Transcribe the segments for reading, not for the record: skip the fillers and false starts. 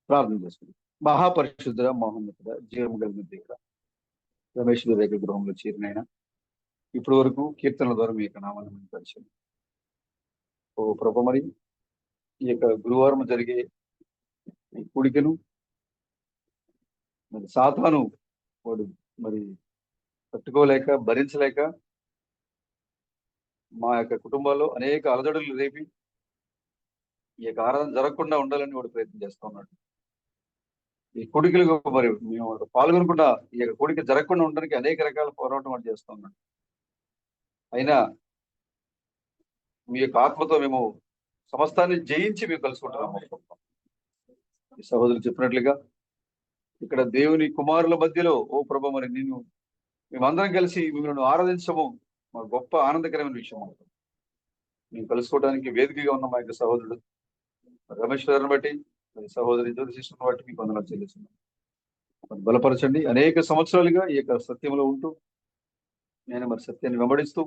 ప్రార్థన చేసుకుందాం. మహాపరిశుద్ధ మహోన్నతుడ జీవం కలిగిన దేవుడ, రమేష్ దగ్గర గృహంలో చేరినైనా ఇప్పటి వరకు కీర్తనల ద్వారా మీ యొక్క నామాన్ని మేము పరిచయం. ఓ ప్రభు, మరి ఈ యొక్క గురువారం జరిగే ఈ కూడికను మరి సాతాను వాడు మరి తట్టుకోలేక భరించలేక మా యొక్క కుటుంబాల్లో అనేక అలజడులు రేపి ఈ యొక్క ఆరాధన జరగకుండా ఉండాలని వాడు ప్రయత్నం చేస్తా ఉన్నాడు. ఈ కోడికలు మరి మేము పాల్గొనకుండా ఈ యొక్క కోడిక జరగకుండా ఉండడానికి అనేక రకాల పోరాటం వాడు చేస్తా ఉన్నాడు. అయినా మీ యొక్క ఆత్మతో మేము సమస్తాన్ని జయించి మేము కలుసుకుంటున్నాము. ఈ సహోదరులు చెప్పినట్లుగా ఇక్కడ దేవుని కుమారుల మధ్యలో ఓ ప్రభు, మరి నేను మేమందరం కలిసి మిమ్మల్ని ఆరాధించము మా గొప్ప ఆనందకరమైన విషయం. మేము కలుసుకోవడానికి వేదికగా ఉన్న మా యొక్క సహోదరుడు రమేష్ గారిని బట్టి, సహోదరి జ్యోతిషిని బట్టి మీకు వందనాలు చెల్లిస్తున్నాం. బలపరచండి. అనేక సంవత్సరాలుగా ఈ యొక్క సత్యంలో ఉంటూ నేను మరి సత్యాన్ని వెంబడిస్తూ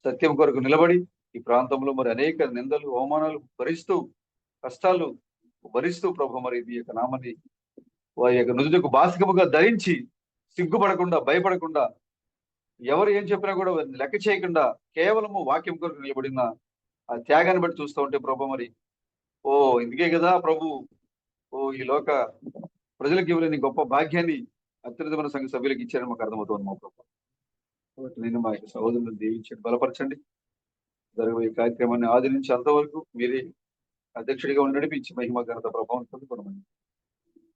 సత్యం కొరకు నిలబడి ఈ ప్రాంతంలో మరి అనేక నిందలు అవమానాలు భరిస్తూ కష్టాలు భరిస్తూ ప్రభు, మరి ఈ యొక్క నామాన్ని వారి యొక్క నుదుటకు బాసికముగా ధరించి సిగ్గుపడకుండా భయపడకుండా ఎవరు ఏం చెప్పినా కూడా లెక్క చేయకుండా కేవలము వాక్యం కొరకు నిలబడిన ఆ త్యాగాన్ని బట్టి చూస్తూ ఉంటే ప్రభు, మరి ఓ ఇందుకే కదా ప్రభు ఈ లోక ప్రజలకు ఇవ్వలేని గొప్ప భాగ్యాన్ని అత్యున్నతమైన సంఘ సభ్యులకు ఇచ్చారని మాకు అర్థమవుతుంది మా ప్రభు. కాబట్టి నేను మా యొక్క సహోదరులను దీవించండి, బలపరచండి. జరగబోయే కార్యక్రమాన్ని ఆది నుంచి అంతవరకు మీరే అధ్యక్షుడిగా ఉండి నడిపించి మహిమ ఘనత ప్రభావం పొందుకోవడం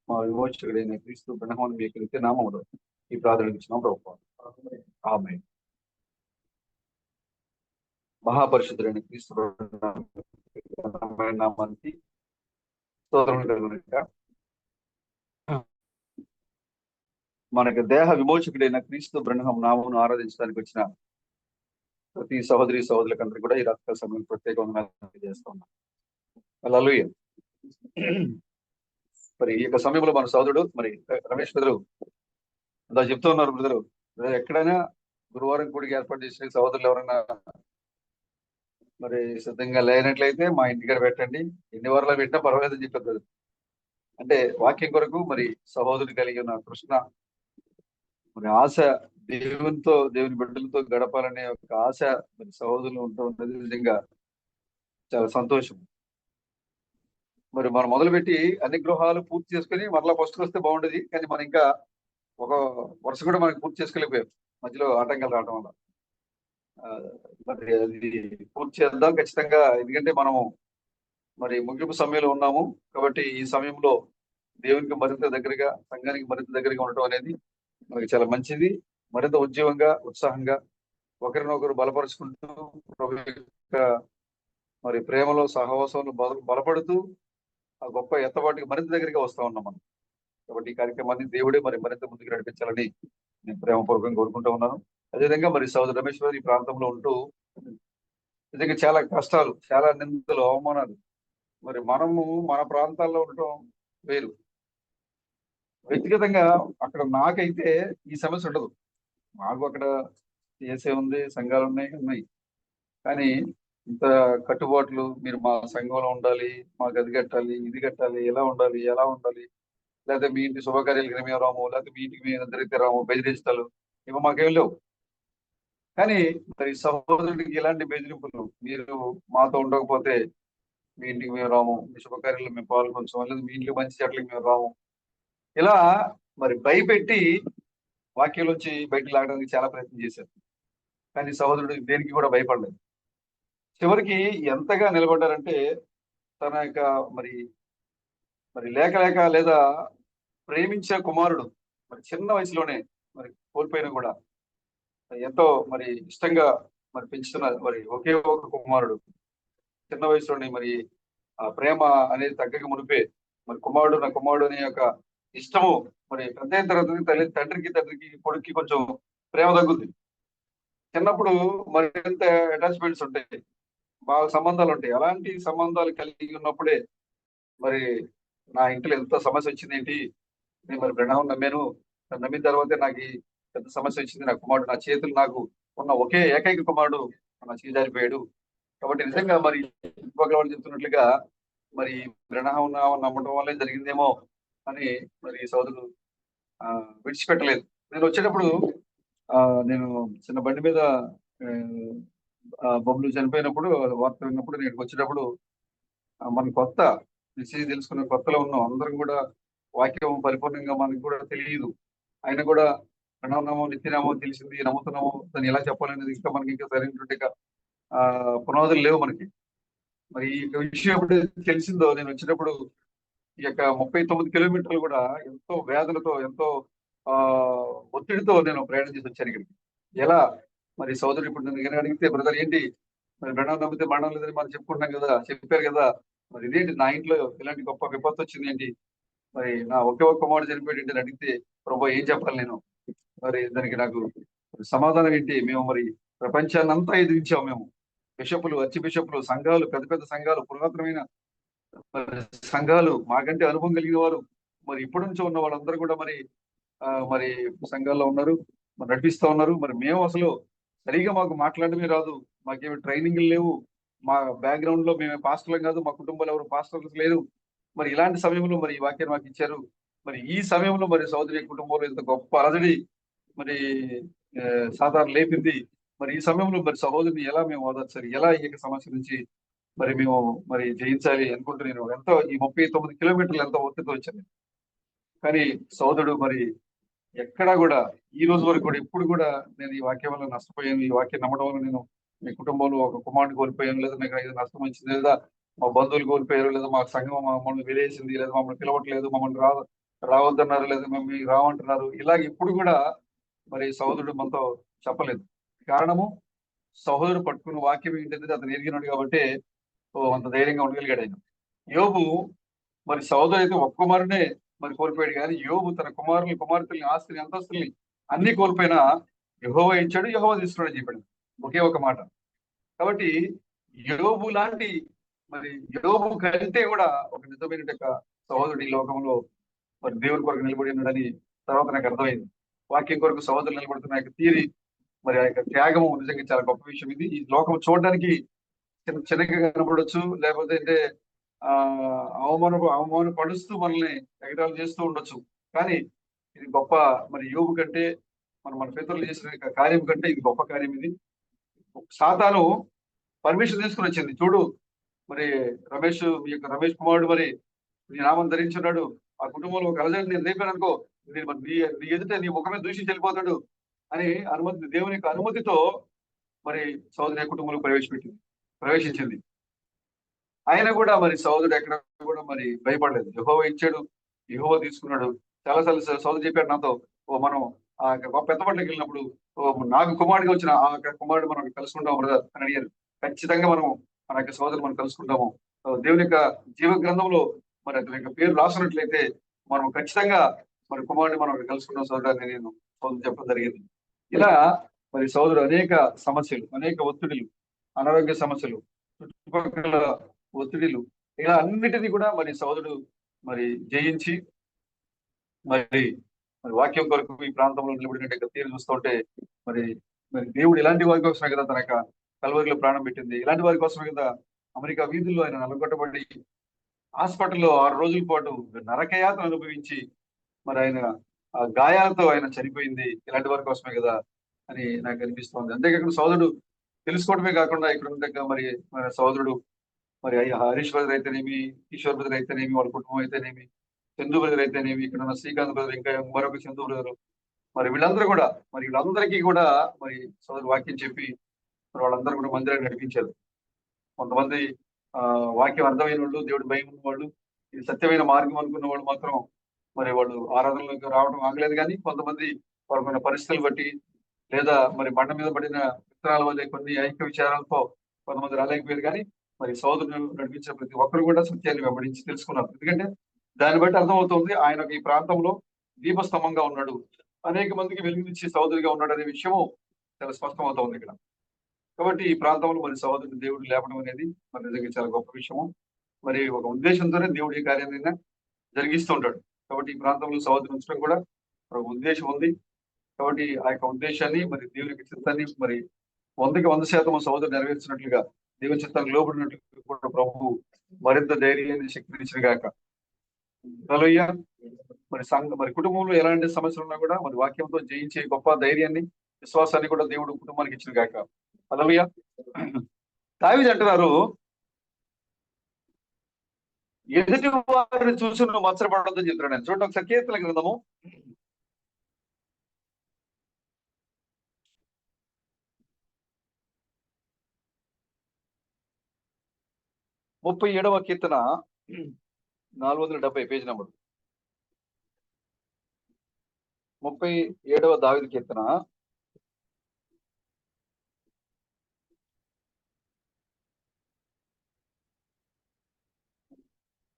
మా విమోచకుడైన క్రీస్తు బ్రహ్మాన్ని మీకు నిత్య నామములో ఈ ప్రార్థనకు ఇచ్చిన ప్రభావం. ఆమేన్. మహాపరిశుద్ధుడైన క్రీస్తు నామానికి స్తోత్రం కలుగునుగాక. మనకు దేహ విమోచకుడైన క్రీస్తు బ్రహ్మం నామమును ఆరాధించడానికి వచ్చిన ప్రతి సహోదరి సహోదరులకందరూ కూడా ఈ రాత్రి సమయం ప్రత్యేకంగా చేస్తున్నాం. హల్లెలూయా. మరి ఈ యొక్క సమయంలో మన సోదరుడు మరి రమేష్ బ్రదరు అంతా చెప్తూ ఉన్నారు. బ్రదరు ఎక్కడైనా గురువారం కూడికి ఏర్పాటు చేసిన సహోదరులు ఎవరైనా మరి సిద్ధంగా లేనట్లయితే మా ఇంటికాడ పెట్టండి, ఎన్ని వారాలు పెట్టినా పర్వాలేదని చెప్పారు బ్రదర్. అంటే వాక్యం కొరకు మరి సహోదరుడు కలిగి ఉన్న కృష్ణ మరి ఆశ, దేవుని బిడ్డలతో గడపాలనే ఒక ఆశ మరి సహోదరులు ఉంటూ ఉన్నది నిజంగా చాలా సంతోషం. మరి మనం మొదలుపెట్టి అన్ని గృహాలు పూర్తి చేసుకుని మరలా ఫస్ట్ వస్తే బాగుండేది, కానీ మనం ఇంకా ఒక వరుస కూడా మనకి పూర్తి చేసుకోలేకపోయాం మధ్యలో ఆటంకాలు రావడం వల్ల. మరి అది పూర్తి చేద్దాం ఖచ్చితంగా, ఎందుకంటే మనము మరి ముగింపు సమయంలో ఉన్నాము. కాబట్టి ఈ సమయంలో దేవునికి మరింత దగ్గరగా, సంఘానికి మరింత దగ్గరగా ఉండటం అనేది మనకి చాలా మంచిది. మరింత ఉద్యోగంగా ఉత్సాహంగా ఒకరినొకరు బలపరుచుకుంటూ మరి ప్రేమలో సహవాసంలో బలపడుతూ ఆ గొప్ప ఎత్తబాటుకి మరింత దగ్గరగా వస్తా ఉన్నాం మనం. కాబట్టి ఈ కార్యక్రమాన్ని దేవుడే మరి మరింత ముందుకు నడిపించాలని నేను ప్రేమపూర్వకంగా కోరుకుంటూ ఉన్నాను. అదేవిధంగా మరి సోదరు రమేష్ గారు ఈ ప్రాంతంలో ఉంటూ నిజంగా చాలా కష్టాలు, చాలా నిందలు, అవమానాలు. మరి మనము మన ప్రాంతాల్లో ఉండటం వేరు. వ్యక్తిగతంగా అక్కడ నాకైతే ఈ సమస్య ఉండదు. మాకు అక్కడ చేసే ఉంది, సంఘాలు ఉన్నాయి. కానీ ఇంత కట్టుబాట్లు, మీరు మా సంఘంలో ఉండాలి, మాకు అది కట్టాలి, ఇది కట్టాలి, ఎలా ఉండాలి, లేకపోతే మీ ఇంటి శుభకార్యాలకు మేము రాము, లేకపోతే మీ ఇంటికి మేము అందరికీ రాము, బెదిరించాలు ఇవి మాకేం లేవు. కానీ మరి సహోదరుడికి ఇలాంటి బెదిరింపులు, మీరు మాతో ఉండకపోతే మీ ఇంటికి మేము రాము, మీ శుభకార్యాలు మేము పాల్గొంచాము, లేదా మీ ఇంట్లో మంచి చెట్లకి మేము రాము, ఇలా మరి భయపెట్టి వాక్యంలోంచి బయటకు లాగడానికి చాలా ప్రయత్నం చేశారు. కానీ సహోదరుడు దేనికి కూడా భయపడలేదు. చివరికి ఎంతగా నిలబడ్డారంటే తన యొక్క మరి లేక లేదా ప్రేమించే కుమారుడు మరి చిన్న వయసులోనే మరి కోల్పోయినా కూడా ఎంతో మరి ఇష్టంగా మరి పెంచుతున్న మరి ఒకే ఒక కుమారుడు చిన్న వయసులోనే మరి ఆ ప్రేమ అనేది తగ్గక మునిపే మరి నా కుమారుడు అనే యొక్క ఇష్టము మరి పెద్ద తర్వాత తండ్రికి కొడుక్కి కొంచెం ప్రేమ తగ్గుద్ది. చిన్నప్పుడు మరింత అటాచ్మెంట్స్ ఉంటాయి, బాగా సంబంధాలు ఉంటాయి. అలాంటి సంబంధాలు కలిగి ఉన్నప్పుడే మరి నా ఇంట్లో ఎంత సమస్య వచ్చింది ఏంటి, నేను మరి బ్రహ్మం నమ్మాను, నమ్మిన తర్వాతే నాకు ఈ పెద్ద సమస్య వచ్చింది. నా కుమారుడు, నా చేతులు, నాకు ఉన్న ఒకే ఏకైక కుమారుడు నా చేజారిపోయాడు. కాబట్టి నిజంగా మరి ఇంకొక వాళ్ళు చెప్తున్నట్లుగా మరి గ్రహణం నమ్మడం వల్లే జరిగిందేమో అని మరి సోదరుడు ఆ, విడిచిపెట్టలేదు. నేను వచ్చేటప్పుడు ఆ, నేను చిన్న బండి మీద బొమ్మలు చనిపోయినప్పుడు వార్త విన్నప్పుడు నేను వచ్చేటప్పుడు మన కొత్త మెసేజ్ తెలుసుకున్న కొత్తలో ఉన్నాం అందరం కూడా. వాక్యం పరిపూర్ణంగా మనకు కూడా తెలియదు. ఆయన కూడా ప్రణవనామో నిత్యనామో తెలిసింది, నమ్ముతున్నాము, దాన్ని ఎలా చెప్పాలనేది ఇంకా మనకి ఇంకా సరైనటువంటి ఆ పునాదులు లేవు మనకి. మరి ఈ విషయం ఎప్పుడు తెలిసిందో నేను వచ్చినప్పుడు ఈ యొక్క 39 కిలోమీటర్లు కూడా ఎంతో వేదనతో, ఎంతో ఆ ఒత్తిడితో నేను ప్రయాణం చేసి వచ్చాను ఇక్కడికి. ఎలా మరి సోదరుడు ఇప్పుడు నన్ను ఏమైనా అడిగితే, బ్రదర్ ఏంటి మరి మరణం నమ్మితే మరణం లేదని మనం చెప్పుకుంటాం కదా, చెప్పారు కదా, మరి ఇదేంటి నా ఇంట్లో ఇలాంటి గొప్ప విపత్తు వచ్చింది ఏంటి, మరి నా ఒకే ఒక్క మాట చనిపోయాడు ఏంటి అని అడిగితే, ప్రభా ఏం చెప్పాలి నేను, మరి దానికి నాకు సమాధానం ఏంటి, మేము మరి ప్రపంచాన్ని అంతా ఎదిరించాం మేము. బిషపులు, అర్చి బిషపులు, సంఘాలు, పెద్ద పెద్ద సంఘాలు, పురాతనమైన మరి సంఘాలు, మాకంటే అనుభవం కలిగిన వారు, మరి ఇప్పటి నుంచో ఉన్న వాళ్ళందరూ కూడా మరి సంఘాల్లో ఉన్నారు, మరి నడిపిస్తా ఉన్నారు. మరి మేము అసలు సరిగా మాకు మాట్లాడమే రాదు, మాకేమి ట్రైనింగ్ లేవు, మా బ్యాక్గ్రౌండ్ లో మేము పాస్టర్లం కాదు, మా కుటుంబంలో ఎవరు పాస్టర్స్ లేరు. మరి ఇలాంటి సమయంలో మరి ఈ వాక్యాన్ని మాకు ఇచ్చారు. మరి ఈ సమయంలో మరి సోదరి కుటుంబంలో ఇంత గొప్ప అలజడి మరి ఆ, సాధారణ లేపింది. మరి ఈ సమయంలో మరి సహోదరిని ఎలా మేము ఓదార్చాలి, ఎలా ఈ యొక్క సమస్య నుంచి మరి మేము మరి జయించాలి అనుకుంటూ నేను ఎంతో ఈ 39 కిలోమీటర్లు ఎంతో ఒత్తిడితో వచ్చాను. కానీ సోదరుడు మరి ఎక్కడా కూడా ఈ రోజు వరకు కూడా ఎప్పుడు కూడా నేను ఈ వాక్యం వల్ల నష్టపోయాను, ఈ వాక్యం నమ్మడం వల్ల నేను మీ కుటుంబంలో ఒక కుమారుని కోల్పోయాను, లేదా మీకు ఏదో నష్టం వచ్చింది, లేదా మా బంధువులు కోల్పోయారు, లేదా మా సంఘం మమ్మల్ని వెలేసింది, లేదా మమ్మల్ని పిలవట్లేదు, మమ్మల్ని రావద్దన్నారు, లేదా మేము రావంటున్నారు, ఇలాగ ఇప్పుడు కూడా మరి సహోదరుడు మనతో చెప్పలేదు. కారణము సహోదరుడు పట్టుకున్న వాక్యం ఏంటంటే అతను ఎరిగినాడు కాబట్టి అంత ధైర్యంగా ఉండగలిగాడు ఆయన. యోబు మరి సహోదరు అయితే ఒక్క కుమారునే మరి కోల్పోయాడు, కానీ యోబు తన కుమారుని, కుమార్తెల్ని, ఆస్తిని, అంతస్తుల్ని అన్ని కోల్పోయినా యెహోవా ఇచ్చాడు, యెహోవా తీసుకున్నాడు అని చెప్పాడు ఒకే ఒక మాట. కాబట్టి యోబు లాంటి మరి యోబు కంటే కూడా ఒక నిజమైన సహోదరుడు ఈ లోకంలో మరి దేవుని కొరకు నిలబడి ఉన్నాడని తర్వాత నాకు అర్థమైంది. వాక్యం కొరకు సహోదరులు నిలబడుతున్న యొక్క తీరి, మరి ఆ యొక్క త్యాగము నిజంగా చాలా గొప్ప విషయం. ఇది ఈ లోకం చూడడానికి చిన్నగా కనపడవచ్చు, లేకపోతే అంటే ఆ అవమాన పడుస్తూ మనల్ని ఎగతాళి చేస్తూ ఉండొచ్చు. కానీ ఇది గొప్ప, మరి యోబు కంటే మన పితరులు చేసిన కార్యం కంటే ఇది గొప్ప కార్యం. ఇది సాతాను పర్మిషన్ తీసుకుని వచ్చింది. చూడు మరి రమేష్, మీ యొక్క రమేష్ కుమారుడు మరి నీ నామం ధరించున్నాడు, ఆ కుటుంబంలో ఒక అలజడి నేను రేపాను అనుకో, నీ ఎదుట నీ ముఖమే దూషించి వెళ్ళిపోతాడు అని అనుమతి, దేవుని యొక్క అనుమతితో మరి సోదరి కుటుంబంలో ప్రవేశించింది. ఆయన కూడా మరి సోదరుడు ఎక్కడ కూడా మరి భయపడలేదు. యెహోవా ఇచ్చాడు, యెహోవా తీసుకున్నాడు. చాలాసార్లు సోదరు చెప్పాడు నాతో, ఓ మనం ఆ గొప్ప పెద్దపట్లకి వెళ్ళినప్పుడు, ఓ నాకు కుమారుడిగా వచ్చిన ఆ కుమారుడు మనం కలుసుకుంటాం బ్రదర్ అని అడిగారు. ఖచ్చితంగా మన యొక్క సోదరు మనం కలుసుకుంటాము. దేవుని యొక్క జీవ గ్రంథంలో మరి అతని యొక్క పేరు రాసినట్లయితే మనం ఖచ్చితంగా మరి కుమారుడిని మనం కలుసుకుంటాం సోదరుని నేను సోదరు చెప్పడం జరిగింది. ఇలా మరి సోదరుడు అనేక సమస్యలు, అనేక ఒత్తిడులు, అనారోగ్య సమస్యలు, చుట్టుపక్కల ఒత్తిడిలు, ఇలా అన్నిటినీ కూడా మరి సోదరుడు మరి జయించి మరి మరి వాక్యం కొరకు ఈ ప్రాంతంలో నిలబడినట్టు తీరు చూస్తుంటే మరి మరి దేవుడు ఇలాంటి వారి కోసమే కదా తన యొక్క కల్వరిలో ప్రాణం పెట్టింది. ఇలాంటి వారి కోసమే కదా అమెరికా వీధుల్లో ఆయన నలగొట్టబడి హాస్పిటల్లో 6 రోజుల పాటు నరకయాతన అనుభవించి మరి ఆయన ఆ గాయాలతో ఆయన చనిపోయింది ఇలాంటి వారి కోసమే కదా అని నాకు అనిపిస్తోంది. అంతేకాకుండా సోదరుడు తెలుసుకోవడమే కాకుండా ఇక్కడ ఉన్న మరి మన సోదరుడు మరి హరీష్ బ్రదర్ అయితేనేమి, కిషోర్ బ్రదర్ అయితేనేమి, వాళ్ళ కుటుంబం అయితేనేమి, చందు బ్రదర్ అయితేనేమి, ఇక్కడ ఉన్న శ్రీకాంత్ బ్రదర్, ఇంకా మరొక చందు బ్రదర్, మరి వీళ్ళందరూ కూడా మరి వీళ్ళందరికీ కూడా మరి సోదరు వాక్యం చెప్పి మరి వాళ్ళందరూ కూడా మందిరాన్ని నడిపించారు. కొంతమంది ఆ వాక్యం అర్థమైన వాళ్ళు, దేవుడి భయం ఉన్న వాళ్ళు, ఇది సత్యమైన మార్గం అనుకున్న వాళ్ళు మాత్రం మరి వాళ్ళు ఆరాధనలోకి రావడం ఆగలేదు. కానీ కొంతమంది వారికి పరిస్థితులు బట్టి, లేదా మరి బండ మీద పడిన విత్తనాల వల్ల కొన్ని ఐక్య విచారాలతో కొంతమంది రాలేకపోయారు. కానీ మరి సోదరులు నడిపించిన ప్రతి ఒక్కరు కూడా సత్యాన్ని వెంబడించి తెలుసుకున్నారు. ఎందుకంటే దాన్ని బట్టి అర్థమవుతుంది ఆయన ఈ ప్రాంతంలో దీపస్తంభంగా ఉన్నాడు, అనేక మందికి వెలుగునిచ్చి సోదరుగా ఉన్నాడు అనే విషయము చాలా స్పష్టమవుతోంది ఇక్కడ. కాబట్టి ఈ ప్రాంతంలో మరి సహోదరుని దేవుడు లేపడం అనేది మరి నిజంగా చాలా గొప్ప విషయము. మరి ఒక ఉద్దేశంతోనే దేవుడు ఈ కార్యాన్ని జరిగిస్తూ ఉంటాడు. కాబట్టి ఈ ప్రాంతంలో సహోదరుని ఉంచడం కూడా ఒక ఉద్దేశం ఉంది. కాబట్టి ఆ యొక్క ఉద్దేశాన్ని మరి దేవుని యొక్క చిత్తాన్ని మరి 100% సహోదరు నెరవేర్చినట్లుగా దేవుని చిత్తానికి లోబడినట్లు కూడా ప్రభు మరింత ధైర్యాన్ని శక్తినిచ్చిన గాక. హల్లెలూయా. మరి కుటుంబంలో ఎలాంటి సమస్యలు ఉన్నా కూడా మరి వాక్యంతో జయించే గొప్ప ధైర్యాన్ని, విశ్వాసాన్ని కూడా దేవుడు కుటుంబానికి ఇచ్చిన గాక. హల్లెలూయా. దావీదు అంటున్నారు, ఎదుటి వారిని చూసి నువ్వు మత్సరపడొద్దని చెప్తున్నాడు. చూడండి ఒకసారి కీర్తన గ్రంథము 37వ కీర్తన 470 పేజ్ నెంబర్ 37వ దావీదు కీర్తన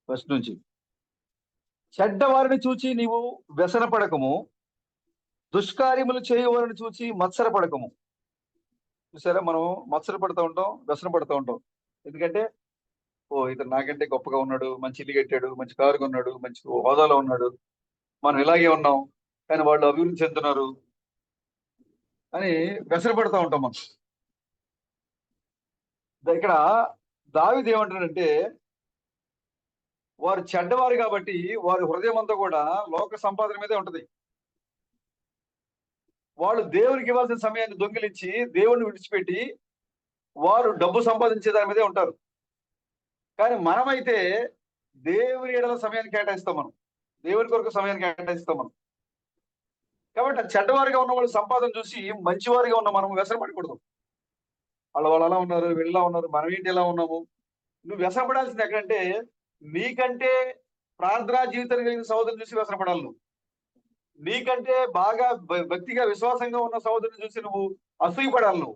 ఫస్ట్ నుంచి. చెడ్డవారిని చూచి నీవు వ్యసన పడకము, దుష్కార్యములు చేయవారిని చూచి మత్సర పడకము. చూసారా, మనం మత్సర పడుతూ ఉంటాం, వ్యసన పడుతూ ఉంటాం. ఎందుకంటే ఇతను నాకంటే గొప్పగా ఉన్నాడు, మంచి ఇల్లు కట్టాడు, మంచి కారు కొన్నాడు, మంచి హోదాలో ఉన్నాడు, మనం ఇలాగే ఉన్నాం, కానీ వాళ్ళు అభివృద్ధి చెందుతున్నారు అని వ్యసన పడుతూ ఉంటాం మనం. ఇక్కడ దావీదు ఏమంటాడంటే, వారు చెడ్డవారు కాబట్టి వారి హృదయం అంతా కూడా లోక సంపాదన మీదే ఉంటది. వాళ్ళు దేవునికి ఇవ్వాల్సిన సమయాన్ని దొంగిలించి దేవుడిని విడిచిపెట్టి వారు డబ్బు సంపాదించే దాని మీదే ఉంటారు. కానీ మనమైతే దేవుని ఎడల సమయాన్ని కేటాయిస్తాం, మనం దేవుని కొరకు సమయాన్ని కేటాయిస్తాం మనం. కాబట్టి చెడ్డవారిగా ఉన్న వాళ్ళు సంపాదన చూసి మంచివారిగా ఉన్న మనం వ్యసన పడకూడదు. వాళ్ళు అలా ఉన్నారు, వీళ్ళలా ఉన్నారు, మనం ఏంటి ఎలా ఉన్నాము. నువ్వు వ్యసనపడాల్సింది ఎక్కడంటే, నీకంటే ప్రార్థనా జీవితం కలిగిన సహోదరుని చూసి వ్యసనపడాలి. నీకంటే బాగా భక్తిగా విశ్వాసంగా ఉన్న సహోదరుని చూసి నువ్వు అసూయపడాలి.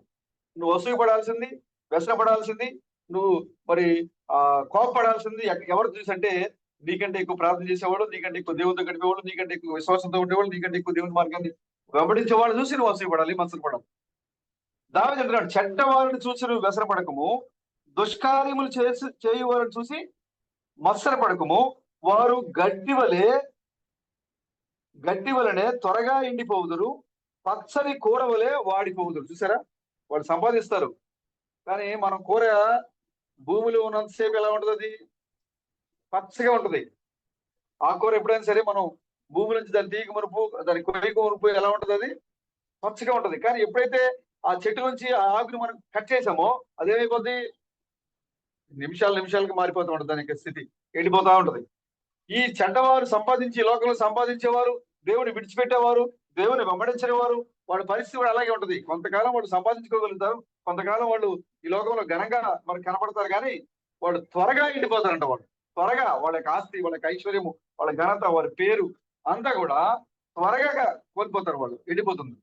నువ్వు అసూయపడాల్సింది, వ్యసనపడాల్సింది, నువ్వు మరి కోపపడాల్సింది ఎవరు చూసి అంటే, నీకంటే ఎక్కువ ప్రార్థన చేసేవాడు, నీకంటే ఎక్కువ దేవుడితో గడిపేవాడు, నీకంటే ఎక్కువ విశ్వాసంతో ఉండేవాళ్ళు, నీకంటే ఎక్కువ దేవుని మార్గాన్ని వెంబడించేవాళ్ళు చూసి నువ్వు అసూయపడాలి, మత్సరపడాలి. దావీదు అంటున్నాడు, చెడ్డవారిని చూసి నువ్వు వ్యసనపడకము, దుష్కార్యములు చేయువారిని చూసి మత్సరపడకము. వారు గడ్డి వలనే త్వరగా ఎండిపోవుదురు, పచ్చని కూర వలె వాడిపోవుదురు. చూసారా, వాళ్ళు సంపాదిస్తారు, కానీ మనం కూర భూమిలో ఉన్నంతసేపు ఎలా ఉంటది, అది పచ్చగా ఉంటది. ఆ కూర ఎప్పుడైనా సరే మనం భూమి నుంచి దాన్ని తీగ మురుపు, దాని కొయ్యకు మురుపు ఎలా ఉంటది, అది పచ్చగా ఉంటది. కానీ ఎప్పుడైతే ఆ చెట్టు నుంచి ఆ ఆకుని మనం కట్ చేసామో అదేమైపోద్ది, నిమిషాలకి మారిపోతూ ఉంటది, దాని స్థితి ఎండిపోతా ఉంటది. ఈ చెడ్డవారు సంపాదించి లోకంలో సంపాదించేవారు, దేవుని విడిచిపెట్టేవారు, దేవుని వెంబడించిన వారు, వాళ్ళ పరిస్థితి కూడా అలాగే ఉంటది. కొంతకాలం వాళ్ళు సంపాదించుకోగలుగుతారు, కొంతకాలం వాళ్ళు ఈ లోకంలో ఘనంగా మనకు కనపడతారు, కానీ వాళ్ళు త్వరగా ఎండిపోతారంట. వాళ్ళు త్వరగా వాళ్ళ యొక్క ఆస్తి, వాళ్ళ యొక్క ఐశ్వర్యము, వాళ్ళ ఘనత, వారి పేరు అంతా కూడా త్వరగా కోల్పోతారు, వాళ్ళు ఎండిపోతుంది.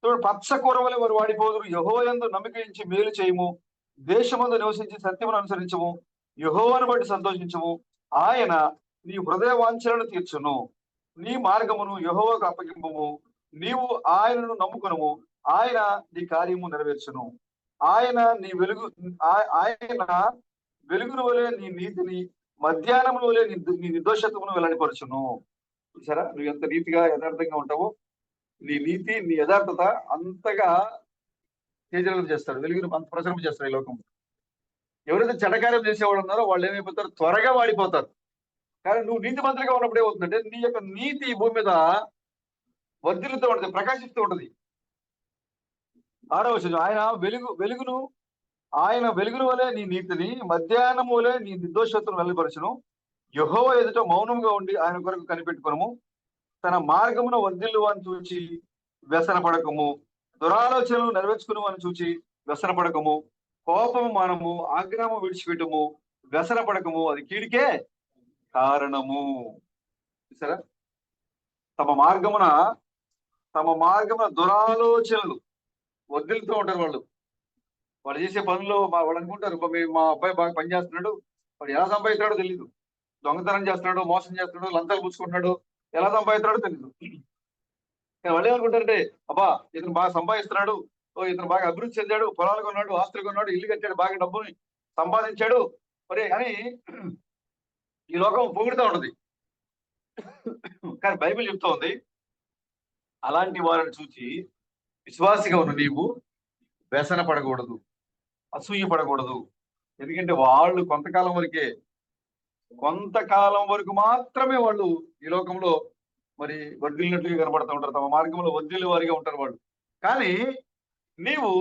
చూడు, పచ్చ కూర వలె వారు వాడిపోదురు. యెహోవా యందు నమ్మిక ఉంచి మేలు చేయము, దేశమందు నివసించి సత్యమును అనుసరించము, యెహోవాను బట్టి సంతోషించము. ఆయన నీ హృదయ వాంఛలను తీర్చును. నీ మార్గమును యెహోవాకు అప్పగింపుము. నీవు ఆయనను నమ్ముకునుము, ఆయన నీ కార్యము నెరవేర్చును. ఆయన వెలుగును వలె నీ నీతిని, మధ్యాహ్నముల వలె నీ నిర్దోషత్వమును వెల్లడిపరచును. చూసారా, నువ్వు ఎంత నీతిగా యథార్థంగా ఉంటావో, నీ నీతి, నీ యథార్థత అంతగా తేజరం చేస్తాడు, వెలుగును అంత ప్రసరింప చేస్తాడు ఈ లోకంలో. ఎవరైతే చెడ్డకార్యం చేసేవాళ్ళు ఉన్నారో వాళ్ళు ఏమైపోతారు, త్వరగా వాడిపోతారు. కానీ నువ్వు నీతి మంత్రిగా ఉన్నప్పుడు ఏమవుతుందంటే, నీ యొక్క నీతి భూమి మీద వర్ధిల్లుతూ ఉంటుంది, ప్రకాశిస్తూ ఉంటుంది. 6వ వచనం, ఆయన వెలుగును వలె నీ నీతిని, మధ్యాహ్నము వలె నీ నిర్దోషత్వం వెల్లడిపరచును. యెహోవా ఎదుట మౌనంగా ఉండి ఆయన కొరకు కనిపెట్టుకునము. తన మార్గమును వర్ధిల్లు అని చూచి వ్యసన పడకము, దురాలోచనలు నెరవేర్చుకును అని చూచి వ్యసన పడకము. కోపము మానము, ఆగ్రహము విడిచిపెట్టము, వ్యసన పడకము, అది కీడికే కారణము. చూసారా, తమ మార్గమున దురాలోచనలు వదిలితూ ఉంటారు. వాళ్ళు చేసే పనులు వాళ్ళు అనుకుంటారు, మా అబ్బాయి బాగా పని చేస్తున్నాడు, వాడు ఎలా సంపాదిస్తున్నాడో తెలీదు, దొంగతనం చేస్తున్నాడు, మోసం చేస్తున్నాడు, లంచాలు పుచ్చుకుంటున్నాడు, ఎలా సంపాదిస్తున్నాడో తెలీదు. కానీ వాళ్ళు ఏమనుకుంటారంటే, అబ్బా ఇతను బాగా సంపాదిస్తున్నాడు, ఇతను బాగా అభివృద్ధి చెందాడు, పొలాలు కొన్నాడు, ఆస్తులు కొన్నాడు, ఇల్లు కట్టాడు, బాగా డబ్బుని సంపాదించాడు మరి అని ఈ లోకం పొగుడుతూ ఉంటది. కానీ బైబిల్ చెప్తా ఉంది, అలాంటి వారిని చూచి విశ్వాసిగా ఉన్న నీవు వ్యసన పడకూడదు. అసూయ పడకూడదు. ఎందుకంటే వాళ్ళు కొంతకాలం వరకు మాత్రమే వాళ్ళు ఈ లోకంలో మరి వర్ధిల్లినట్లుగా కనబడుతూ ఉంటారు. తమ మార్గంలో వర్ధిల్లు వారిగా ఉంటారు వాళ్ళు. కానీ నీవు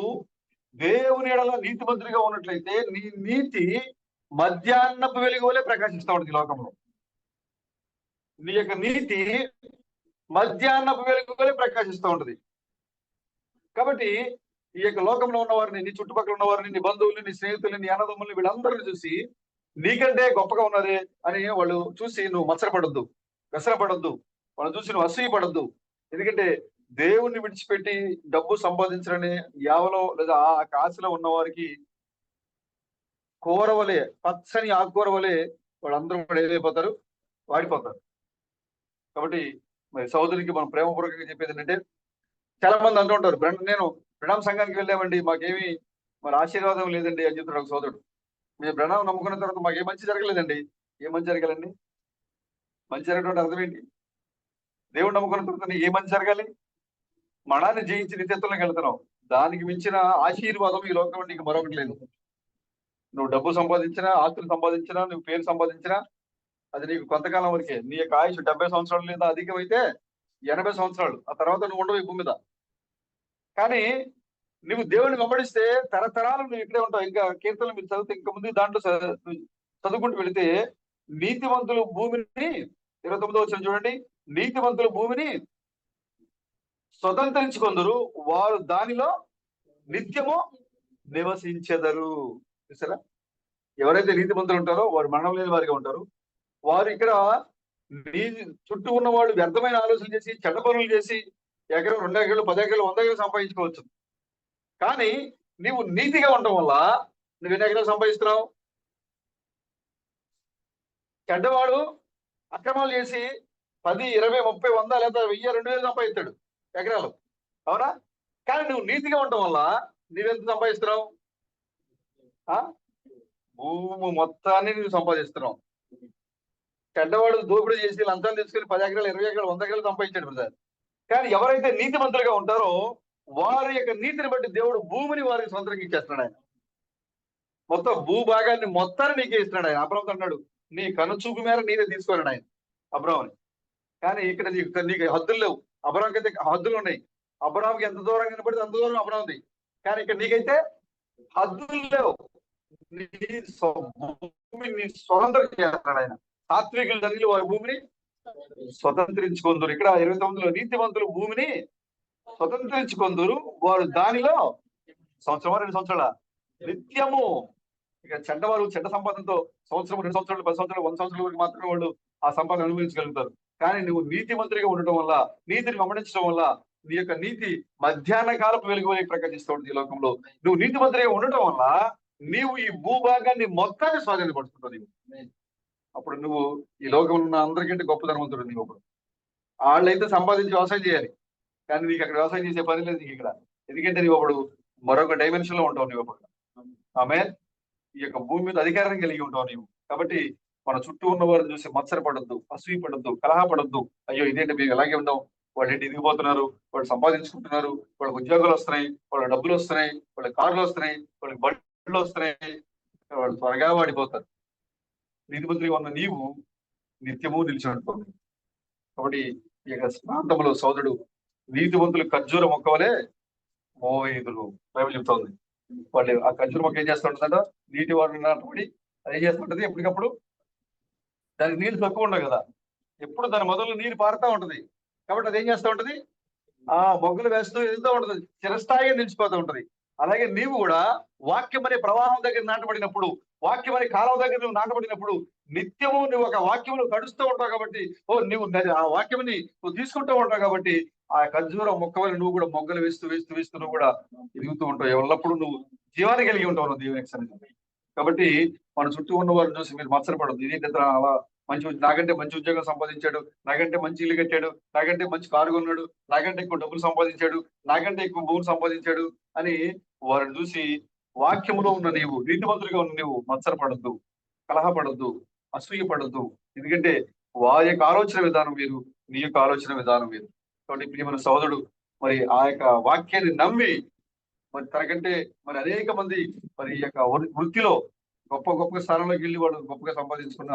దేవుని ఎడల నీతిమంతుడిగా ఉన్నట్లయితే నీ నీతి మధ్యాహ్నపు వెలుగు వలె ప్రకాశిస్తూ ఉంటుంది ఈ లోకంలో. నీ యొక్క నీతి మధ్యాహ్నపు వెలుగు వలె ప్రకాశిస్తూ ఉంటుంది. కాబట్టి ఈ యొక్క లోకంలో ఉన్న వారిని, నీ చుట్టుపక్కల ఉన్న వారిని, నీ బంధువుల్ని, నీ స్నేహితుల్ని, నీ అన్నదమ్ముల్ని, వీళ్ళందరినీ చూసి నీకంటే గొప్పగా ఉన్నారే అని వాళ్ళు చూసి నువ్వు మత్సరపడొద్దు, వ్యసనపడొద్దు. వాళ్ళని చూసి నువ్వు అసూయపడొద్దు. ఎందుకంటే దేవుణ్ణి విడిచిపెట్టి డబ్బు సంపాదించాలని యావలో లేదా ఆ ఆశలో ఉన్న వారికి కూరవలే, పచ్చని ఆకుకూర వలె వాళ్ళందరూ కూడా ఏదైపోతారు, వాడిపోతారు. కాబట్టి మరి సోదరికి మనం ప్రేమపూర్వకంగా చెప్పేది ఏంటంటే, చాలా మంది అంటూ ఉంటారు, నేను ప్రణామ సంఘానికి వెళ్ళామండి, మాకేమి మరి ఆశీర్వాదం లేదండి అని చెప్తాడు ఒక సోదరుడు. మేము ప్రణామం నమ్ముకున్న తర్వాత మాకు ఏ మంచి జరగలేదండి. ఏ మంచి జరగాలండి? మంచి జరగడం అర్థం ఏంటి? దేవుడు నమ్ముకున్న తర్వాత ఏ మంచి జరగాలి? మనాన్ని జయించి నిత్యత్వంలోకి వెళ్తున్నావు. దానికి మించిన ఆశీర్వాదం ఈ లోకంలో నీకు మరొకటి లేదు. నువ్వు డబ్బు సంపాదించినా, ఆస్తులు సంపాదించినా, నువ్వు పేరు సంపాదించినా అది నీకు కొంతకాలం వరకే. నీ యొక్క ఆయుష్ 70 సంవత్సరాలు లేదా అధికమైతే 80 సంవత్సరాలు. ఆ తర్వాత నువ్వు ఉండవు ఈ భూమి మీద. కానీ నువ్వు దేవుడిని వెంబడిస్తే తరతరాలు నువ్వు ఇక్కడే ఉంటావు. ఇంకా కీర్తనలు మీరు చదివితే ఇంకా ముందు దాంట్లో చదువుకుంటూ వెళితే నీతివంతులు భూమిని 29వ వచనం చూడండి. నీతివంతులు భూమిని స్వతంత్రించుకొందరు, వారు దానిలో నిత్యము నివసించెదరు. చూసారా? ఎవరైతే నీతిమంతులు ఉంటారో వారు మరణం లేని వారిగా ఉంటారు. వారు ఇక్కడ నీ చుట్టూ ఉన్న వాళ్ళు వ్యర్థమైన ఆలోచనలు చేసి, చెడ్డ పనులు చేసి ఎకరం 2 ఎకరాలు 10 ఎకరాలు 100 ఎకరాలు సంపాదించుకోవచ్చు. కానీ నీవు నీతిగా ఉండటం వల్ల నువ్వు ఎన్ని ఎకరాలు సంపాదిస్తున్నావు? చెడ్డవాడు అక్రమాలు చేసి 10, 20, 30, 100 లేదా 1000, 2000 సంపాదిస్తాడు ఎకరాలు, అవునా? కానీ నువ్వు నీతిగా ఉండటం వల్ల నువ్వెంత సంపాదిస్తున్నావు? భూమి మొత్తాన్ని నువ్వు సంపాదిస్తున్నావు. చెడ్డవాడు దోపిడీ చేసి లంచాలు తీసుకుని 10 ఎకరాలు 20 ఎకరాలు 100 ఎకరాలు సంపాదించాడు బ్రదర్. కానీ ఎవరైతే నీతిమంతులుగా ఉంటారో వారి యొక్క నీతిని బట్టి దేవుడు భూమిని వారికి సొంతంగా ఇచ్చేస్తున్నాడు. ఆయన మొత్తం భూభాగాన్ని మొత్తాన్ని నీకే ఇస్తున్నాడు. ఆయన అబ్రాహాంతో అన్నాడు, నీ కనుచూపు మేర నీదే తీసుకోవాలని ఆయన అబ్రాహాంని. కానీ ఇక్కడ నీకు హద్దులు లేవు. అబ్రాహాంకి అయితే హద్దులు ఉన్నాయి. అబ్రాహాంకి ఎంత దూరం కనబడితే అంత దూరం అబ్రాహాంది. కానీ ఇక్కడ నీకైతే హద్దులు లేవు. భూమిని స్వతంత్రం చేస్తున్నాడు ఆయన. సాత్వికులు ధనికులు వారి భూమిని స్వతంత్రించుకుందరు. ఇక్కడ 29లో నీతివంతులు భూమిని స్వతంత్రించుకుందరు, వారు దానిలో సంవత్సరం 2 సంవత్సరాల నిత్యము. ఇక చెడ్డవారు చెడ్డ సంపాదనతో సంవత్సరం 2 సంవత్సరాలు 10 సంవత్సరాలు 100 సంవత్సరాల వరకు మాత్రమే వాళ్ళు ఆ సంపాదన అనుభవించగలుగుతారు. కానీ నువ్వు నీతిమంతుడిగా ఉండటం వల్ల, నీతిని గమనించడం వల్ల నీ యొక్క నీతి మధ్యాహ్న కాలపు వెలుగు వరకు ప్రకటిస్తూ ఉంటుంది ఈ లోకంలో. నువ్వు నీతిమంతుడిగా ఉండటం వల్ల నీవు ఈ భూభాగాన్ని మొత్తాన్ని స్వాధీనపడుతుంటావు. అప్పుడు నువ్వు ఈ లోకంలో ఉన్న అందరికంటే గొప్ప ధనవంతుడు. నీవు అప్పుడు వాళ్ళైతే సంపాదించి వ్యవసాయం చేయాలి, కానీ నీకు అక్కడ వ్యవసాయం చేసే పని లేదు నీకు ఇక్కడ. ఎందుకంటే నీవు అప్పుడు మరొక డైమెన్షన్ లో ఉంటావు. నీవు అప్పుడు ఆమె ఈ యొక్క భూమి మీద అధికారం కలిగి ఉంటావు నీవు. కాబట్టి మన చుట్టూ ఉన్న వారిని చూసి మత్సరపడొద్దు, అసూయపడొద్దు, కలహపడొద్దు. అయ్యో ఇదేంటి మేము ఎలాగే ఉన్నాం, వాళ్ళు ఏంటి ఎదిగిపోతున్నారు, వాళ్ళు సంపాదించుకుంటున్నారు, వాళ్ళకి ఉద్యోగాలు వస్తున్నాయి, వాళ్ళ డబ్బులు వస్తున్నాయి, వాళ్ళకి కార్లు వస్తున్నాయి, వాళ్ళకి బండ్లు వస్తున్నాయి, వాళ్ళు త్వరగా వాడిపోతారు. నీతిమంతుడిగా ఉన్న నీవు నిత్యము నిలిచినట్టు. కాబట్టి ఈ యొక్క ప్రాంతంలో సోదరుడు నీతివంతులు ఖర్జూర మొక్క వలె మోవేదులు బైబిల్ చెప్తోంది. వాళ్ళు ఆ ఖర్జూర మొక్క ఏం చేస్తూ ఉంటుందంట, నీటి వాటర్ నాటబడి అది ఏం చేస్తుంటది, ఎప్పటికప్పుడు దానికి నీళ్ళు తక్కువ ఉండవు కదా, ఎప్పుడు దాని మొదలు నీరు పారుతూ ఉంటది. కాబట్టి అది ఏం చేస్తూ ఉంటది, ఆ మొగ్గులు వేస్తూ వెళ్తూ ఉంటది, చిరస్థాయిగా నిలిచిపోతూ ఉంటది. అలాగే నీవు కూడా వాక్యం అనే ప్రవాహం దగ్గర నాటబడినప్పుడు, వాక్యం అనే కాలువ దగ్గర నువ్వు నాటబడినప్పుడు నిత్యము నువ్వు ఒక వాక్యమును కడుస్తూ ఉంటావు. కాబట్టి నువ్వు ఆ వాక్యముని నువ్వు తీసుకుంటూ ఉంటావు. కాబట్టి ఆ ఖర్జూర మొక్క వల్ల నువ్వు కూడా మొగ్గలు వేస్తూ వేస్తూ వేస్తూ నువ్వు కూడా ఎదుగుతూ ఉంటావు. ఎల్లప్పుడూ నువ్వు జీవాన్ని కలిగి ఉంటావు నువ్వు దేవునికి సన్నిధిలో. కాబట్టి మన చుట్టూ ఉన్న వారిని చూసి మీరు మత్సరపడదు. ఇదేంటి అలా నాకంటే మంచి ఉద్యోగం సంపాదించాడు, నాకంటే మంచి ఇల్లు కట్టాడు, నాకంటే మంచి కారు కొన్నాడు, నాకంటే ఎక్కువ డబ్బులు సంపాదించాడు, నాకంటే ఎక్కువ భూములు సంపాదించాడు అని వారిని చూసి వాక్యములో ఉన్న నీవు, నీతిమంతులుగా ఉన్న నీవు మత్సరపడద్దు, కలహపడద్దు, అసూయపడద్దు. ఎందుకంటే వారి యొక్క ఆలోచన విధానం వేరు, నీ యొక్క ఆలోచన విధానం వేరు. కాబట్టి ప్రియమైన సోదరుడు మరి ఆ యొక్క వాక్యాన్ని నమ్మి మరి తనకంటే మరి అనేక మంది మరి ఈ యొక్క వృత్తిలో గొప్ప గొప్ప స్థానంలోకి వెళ్ళి వాడు గొప్పగా సంపాదించుకున్న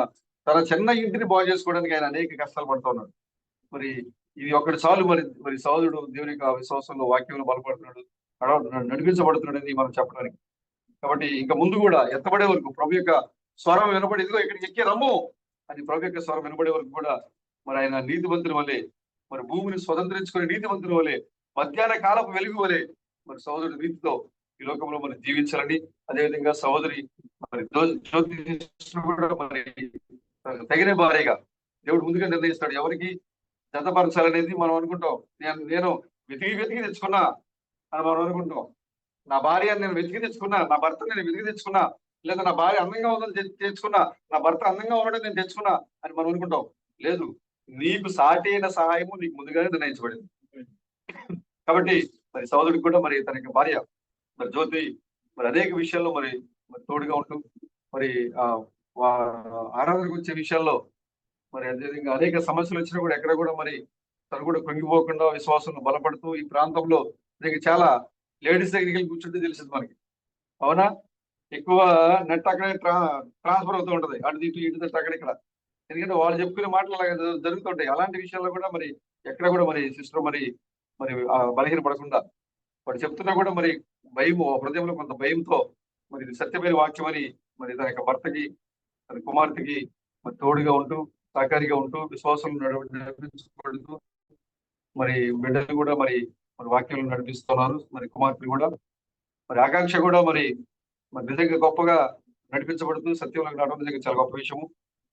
తన చిన్న ఇంటిని బాగు చేసుకోవడానికి ఆయన అనేక కష్టాలు పడుతున్నాడు. మరి ఇది ఒక్కటి చాలు మరి మరి సహోదరుడు దేవుని యొక్క విశ్వాసంలో వాక్యంలో బలపడుతున్నాడు, నడిపించబడుతున్నాడని మనం చెప్పడానికి. కాబట్టి ఇంకా ముందు కూడా ఎత్తబడే వరకు ప్రభు యొక్క స్వరం వినబడి, ఇదిగో ఇక్కడికి ఎక్కి రమ్ము అని ప్రభు యొక్క స్వరం వినబడే వరకు కూడా మరి ఆయన నీతిమంతుని వలె, మరి భూమిని స్వతంత్రించుకునే నీతిమంతుని వలె, మధ్యాహ్న కాలపు వెలుగు వలె మరి సహోదరుడు నీతితో ఈ లోకంలో మరి జీవించాలని, అదేవిధంగా సహోదరి మరి జ్యోతి కూడా మరి తగిన భార్యగా దేవుడు ముందుగా నిర్ణయిస్తాడు. ఎవరికి జతపరచాలనేది మనం అనుకుంటాం. నేను వెతికి వెతికి తెచ్చుకున్నా అని మనం అనుకుంటాం. నా భార్య నేను వెతికి తెచ్చుకున్నా, నా భర్త నేను వెతికి తెచ్చుకున్నా, లేదా నా భార్య అందంగా ఉందని తెచ్చుకున్నా, నా భర్త అందంగా ఉండడం నేను తెచ్చుకున్నా అని మనం అనుకుంటాం. లేదు, నీకు సాటి అయిన సహాయము నీకు ముందుగానే నిర్ణయించబడింది. కాబట్టి మరి సహోదరుడికి కూడా మరి తన యొక్క భార్య మరి జ్యోతి మరి అనేక విషయాల్లో మరి తోడుగా ఉంటూ మరి ఆరాధనకు వచ్చే విషయాల్లో మరి అదేవిధంగా అనేక సమస్యలు వచ్చినా కూడా ఎక్కడ కూడా మరి తను కూడా కృంగిపోకుండా విశ్వాసంలో బలపడుతూ ఈ ప్రాంతంలో చాలా లేడీస్ దగ్గరికి వెళ్ళి కూర్చుంటే తెలిసింది మనకి, అవునా? ఎక్కువ నెట్ అక్కడే ట్రాన్స్ఫర్ అవుతూ ఉంటది, అటు ఇటు ఇటు అక్కడ ఇక్కడ. ఎందుకంటే వాళ్ళు చెప్పుకునే మాటలు అలాగే జరుగుతుంటాయి. అలాంటి విషయాల్లో కూడా మరి ఎక్కడ కూడా మరి సిస్టర్ మరి మరి బలహీన పడకుండా వాడు చెప్తున్నా కూడా మరి భయము, హృదయంలో కొంత భయంతో మరి ఇది సత్యమైన వాక్యం అని మరి తన యొక్క భర్తకి, తన కుమార్తెకి మరి తోడుగా ఉంటూ, సహకారిగా ఉంటూ, విశ్వాసం నడిపించబడుతూ మరి బిడ్డలు కూడా మరి వాక్యంలో నడిపిస్తున్నారు. మరి కుమార్తెలు కూడా మరి ఆకాంక్ష కూడా మరి నిజంగా గొప్పగా నడిపించబడుతూ సత్యంలో నడవడం నిజంగా చాలా గొప్ప విషయము.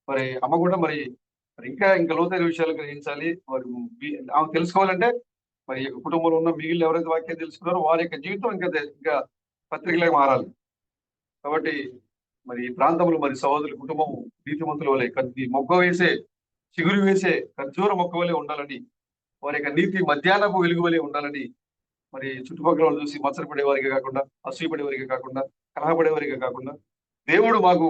మరి అమ్మ కూడా మరి ఇంకా లోతైన విషయాలు గ్రహించాలి. మరి ఆమె తెలుసుకోవాలంటే మరి కుటుంబంలో ఉన్న మిగిలిన ఎవరైతే వాక్యం తెలుసుకున్నారో వారి యొక్క జీవితం ఇంకా పత్రికలాగా మారాలి. కాబట్టి మరి ఈ ప్రాంతంలో మరి సహోదరుల కుటుంబం నీతిమంతుల వలె, మొగ్గ వేసే చిగురు వేసే ఖర్జూర మొక్క వలె ఉండాలని, వారి యొక్క నీతి మధ్యాహ్నపు వెలుగు వలె ఉండాలని, మరి చుట్టుపక్కల చూసి మత్సరపడే వారిగా కాకుండా, అసూయపడే వారిగా కాకుండా, కలహపడే వారిగా కాకుండా, దేవుడు మాకు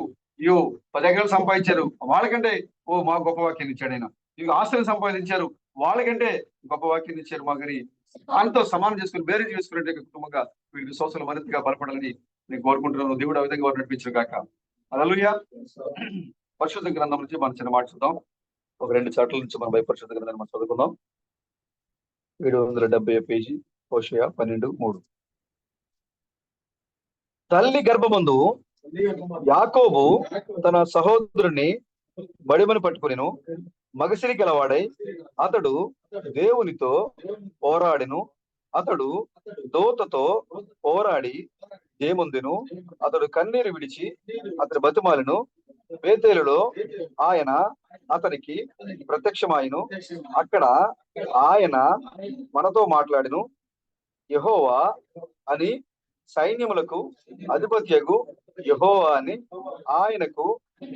10 ఎకరాలు సంపాదించారు వాళ్ళకంటే మాకు గొప్ప వాక్యాన్ని ఇచ్చాడు, ఆయన ఇవి ఆస్తులు సంపాదించారు వాళ్ళకంటే గొప్ప వాక్యాన్ని ఇచ్చారు మాకని దాంతో సమానం చేసుకుని బేరేజ్ చేసుకునే కుటుంబంగా వీరి విశ్వాసాలు మరింతగా బలపడాలని నేను కోరుకుంటున్నాను. దేవుడు ఆ విధంగా వారు నడిపించరు కాక. హల్లెలూయా. పరిశుద్ధ గ్రంథం నుంచి మనం చిన్న మాట చూద్దాం. ఒక 2 చాట్ల నుంచి మనం పరిశుద్ధ గ్రంథాన్ని మనం చదువుకుందాం. 770 పేజీ, హోషేయ 12:3. తల్లి గర్భమందు యాకోబు తన సహోదరుని బడిమని పట్టుకునేను, మగసిరి గలవాడై అతడు దేవునితో పోరాడెను. అతడు దోతతో పోరాడి జయముందెను. అతడు కన్నీరు విడిచి అతడు బతిమాలను. బేతేలులో ఆయన అతనికి ప్రత్యక్షమాయను. అక్కడ ఆయన మనతో మాట్లాడెను. యెహోవా అని సైన్యములకు అధిపత్యగు యెహోవా అని ఆయనకు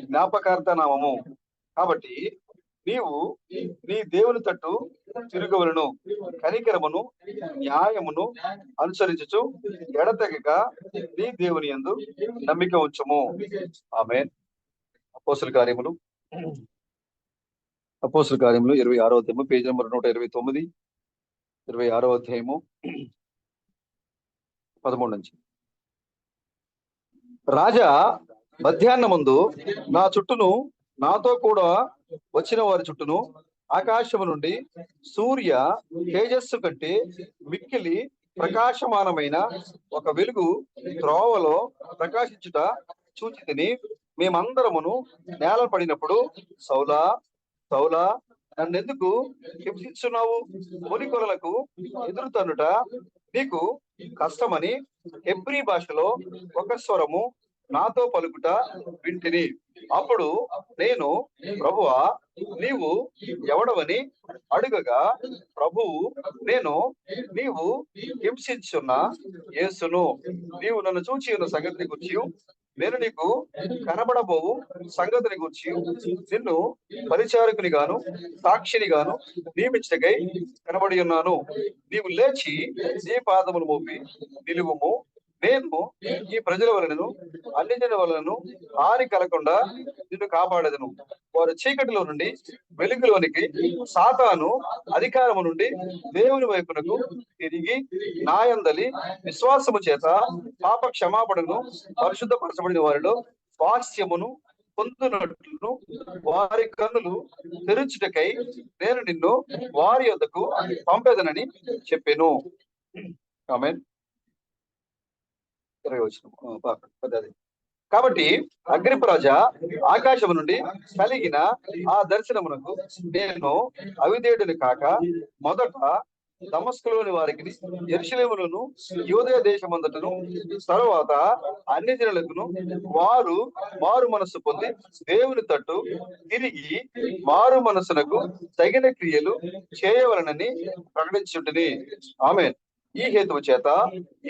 జ్ఞాపకార్థ నామము. కాబట్టి నీవు నీ దేవుని తట్టు తిరగవలను, కనికరమును న్యాయమును అనుసరించుచు ఎడతెగక నీ దేవుని యందు నమ్మిక ఉంచుము. ఆమేన్. అపోస్తలుల కార్యములు 26వ అధ్యాయము, పేజీ నెంబర్ 129, 26వ అధ్యాయము 13 నుంచి. రాజా మధ్యాహ్నమందు నా చుట్టూను నాతో కూడా వచ్చిన వారి చుట్టూను ఆకాశము నుండి సూర్య తేజస్సు కంటే మిక్కిలి ప్రకాశమానమైన ఒక వెలుగు త్రోవలో ప్రకాశించుట చూచితిని. మేమందరమును నేల పడినప్పుడు, సౌలా సౌలా నన్నెందుకు హింసించున్నావు? మునికొరలకు ఎదురుతన్నుట నీకు కష్టమని హెబ్రీ భాషలో ఒక స్వరము నాతో పలుకుట వింటిని. అప్పుడు నేను, ప్రభువా నీవు ఎవడవని అడుగగా, ప్రభువు నేను నీవు హింసించున్న యేసును, నీవు నన్ను చూచి ఉన్న సంగతిని గురించి, నేను నీకు కనబడబోవు సంగతిని గురించి నిన్ను పరిచారకుని గాను సాక్షిని గాను నియమించకై కనబడి ఉన్నాను. నీవు లేచి నీ పాదములు మోపి నిలువుము. నేను ఈ ప్రజల వలనను అన్ని జనుల వలనను హాని కలగకుండా నిన్ను కాపాడేదను. వారు చీకటిలో నుండి వెలుగులోనికి, సాతాను అధికారము నుండి దేవుని వైపునకు తిరిగి నాయందలి విశ్వాసము చేత పాప క్షమాపణను పరిశుద్ధపరచబడిన వారిలో స్వాస్థ్యమును పొందునట్లు వారి కన్నులు తెరుచుటకై నేను నిన్ను వారి యొద్దకు పంపేదనని చెప్పాను. ఆమేన్. కాబట్టి అగ్రిప్ప రాజా, ఆకాశము నుండి కలిగిన ఆ దర్శనమునకు నేను అవిధేయుడిని కాక మొదట దమస్కులోని వారికి, యెరూషలేములోను యూదయ దేశమంతటను, తరువాత అన్ని జనులకును వారు మారు మనస్సు పొంది దేవుని తట్టు తిరిగి మారు మనస్సునకు తగిన క్రియలు చేయవలనని ప్రకటించుంటిని. ఆమేన్. ఈ హేతువు చేత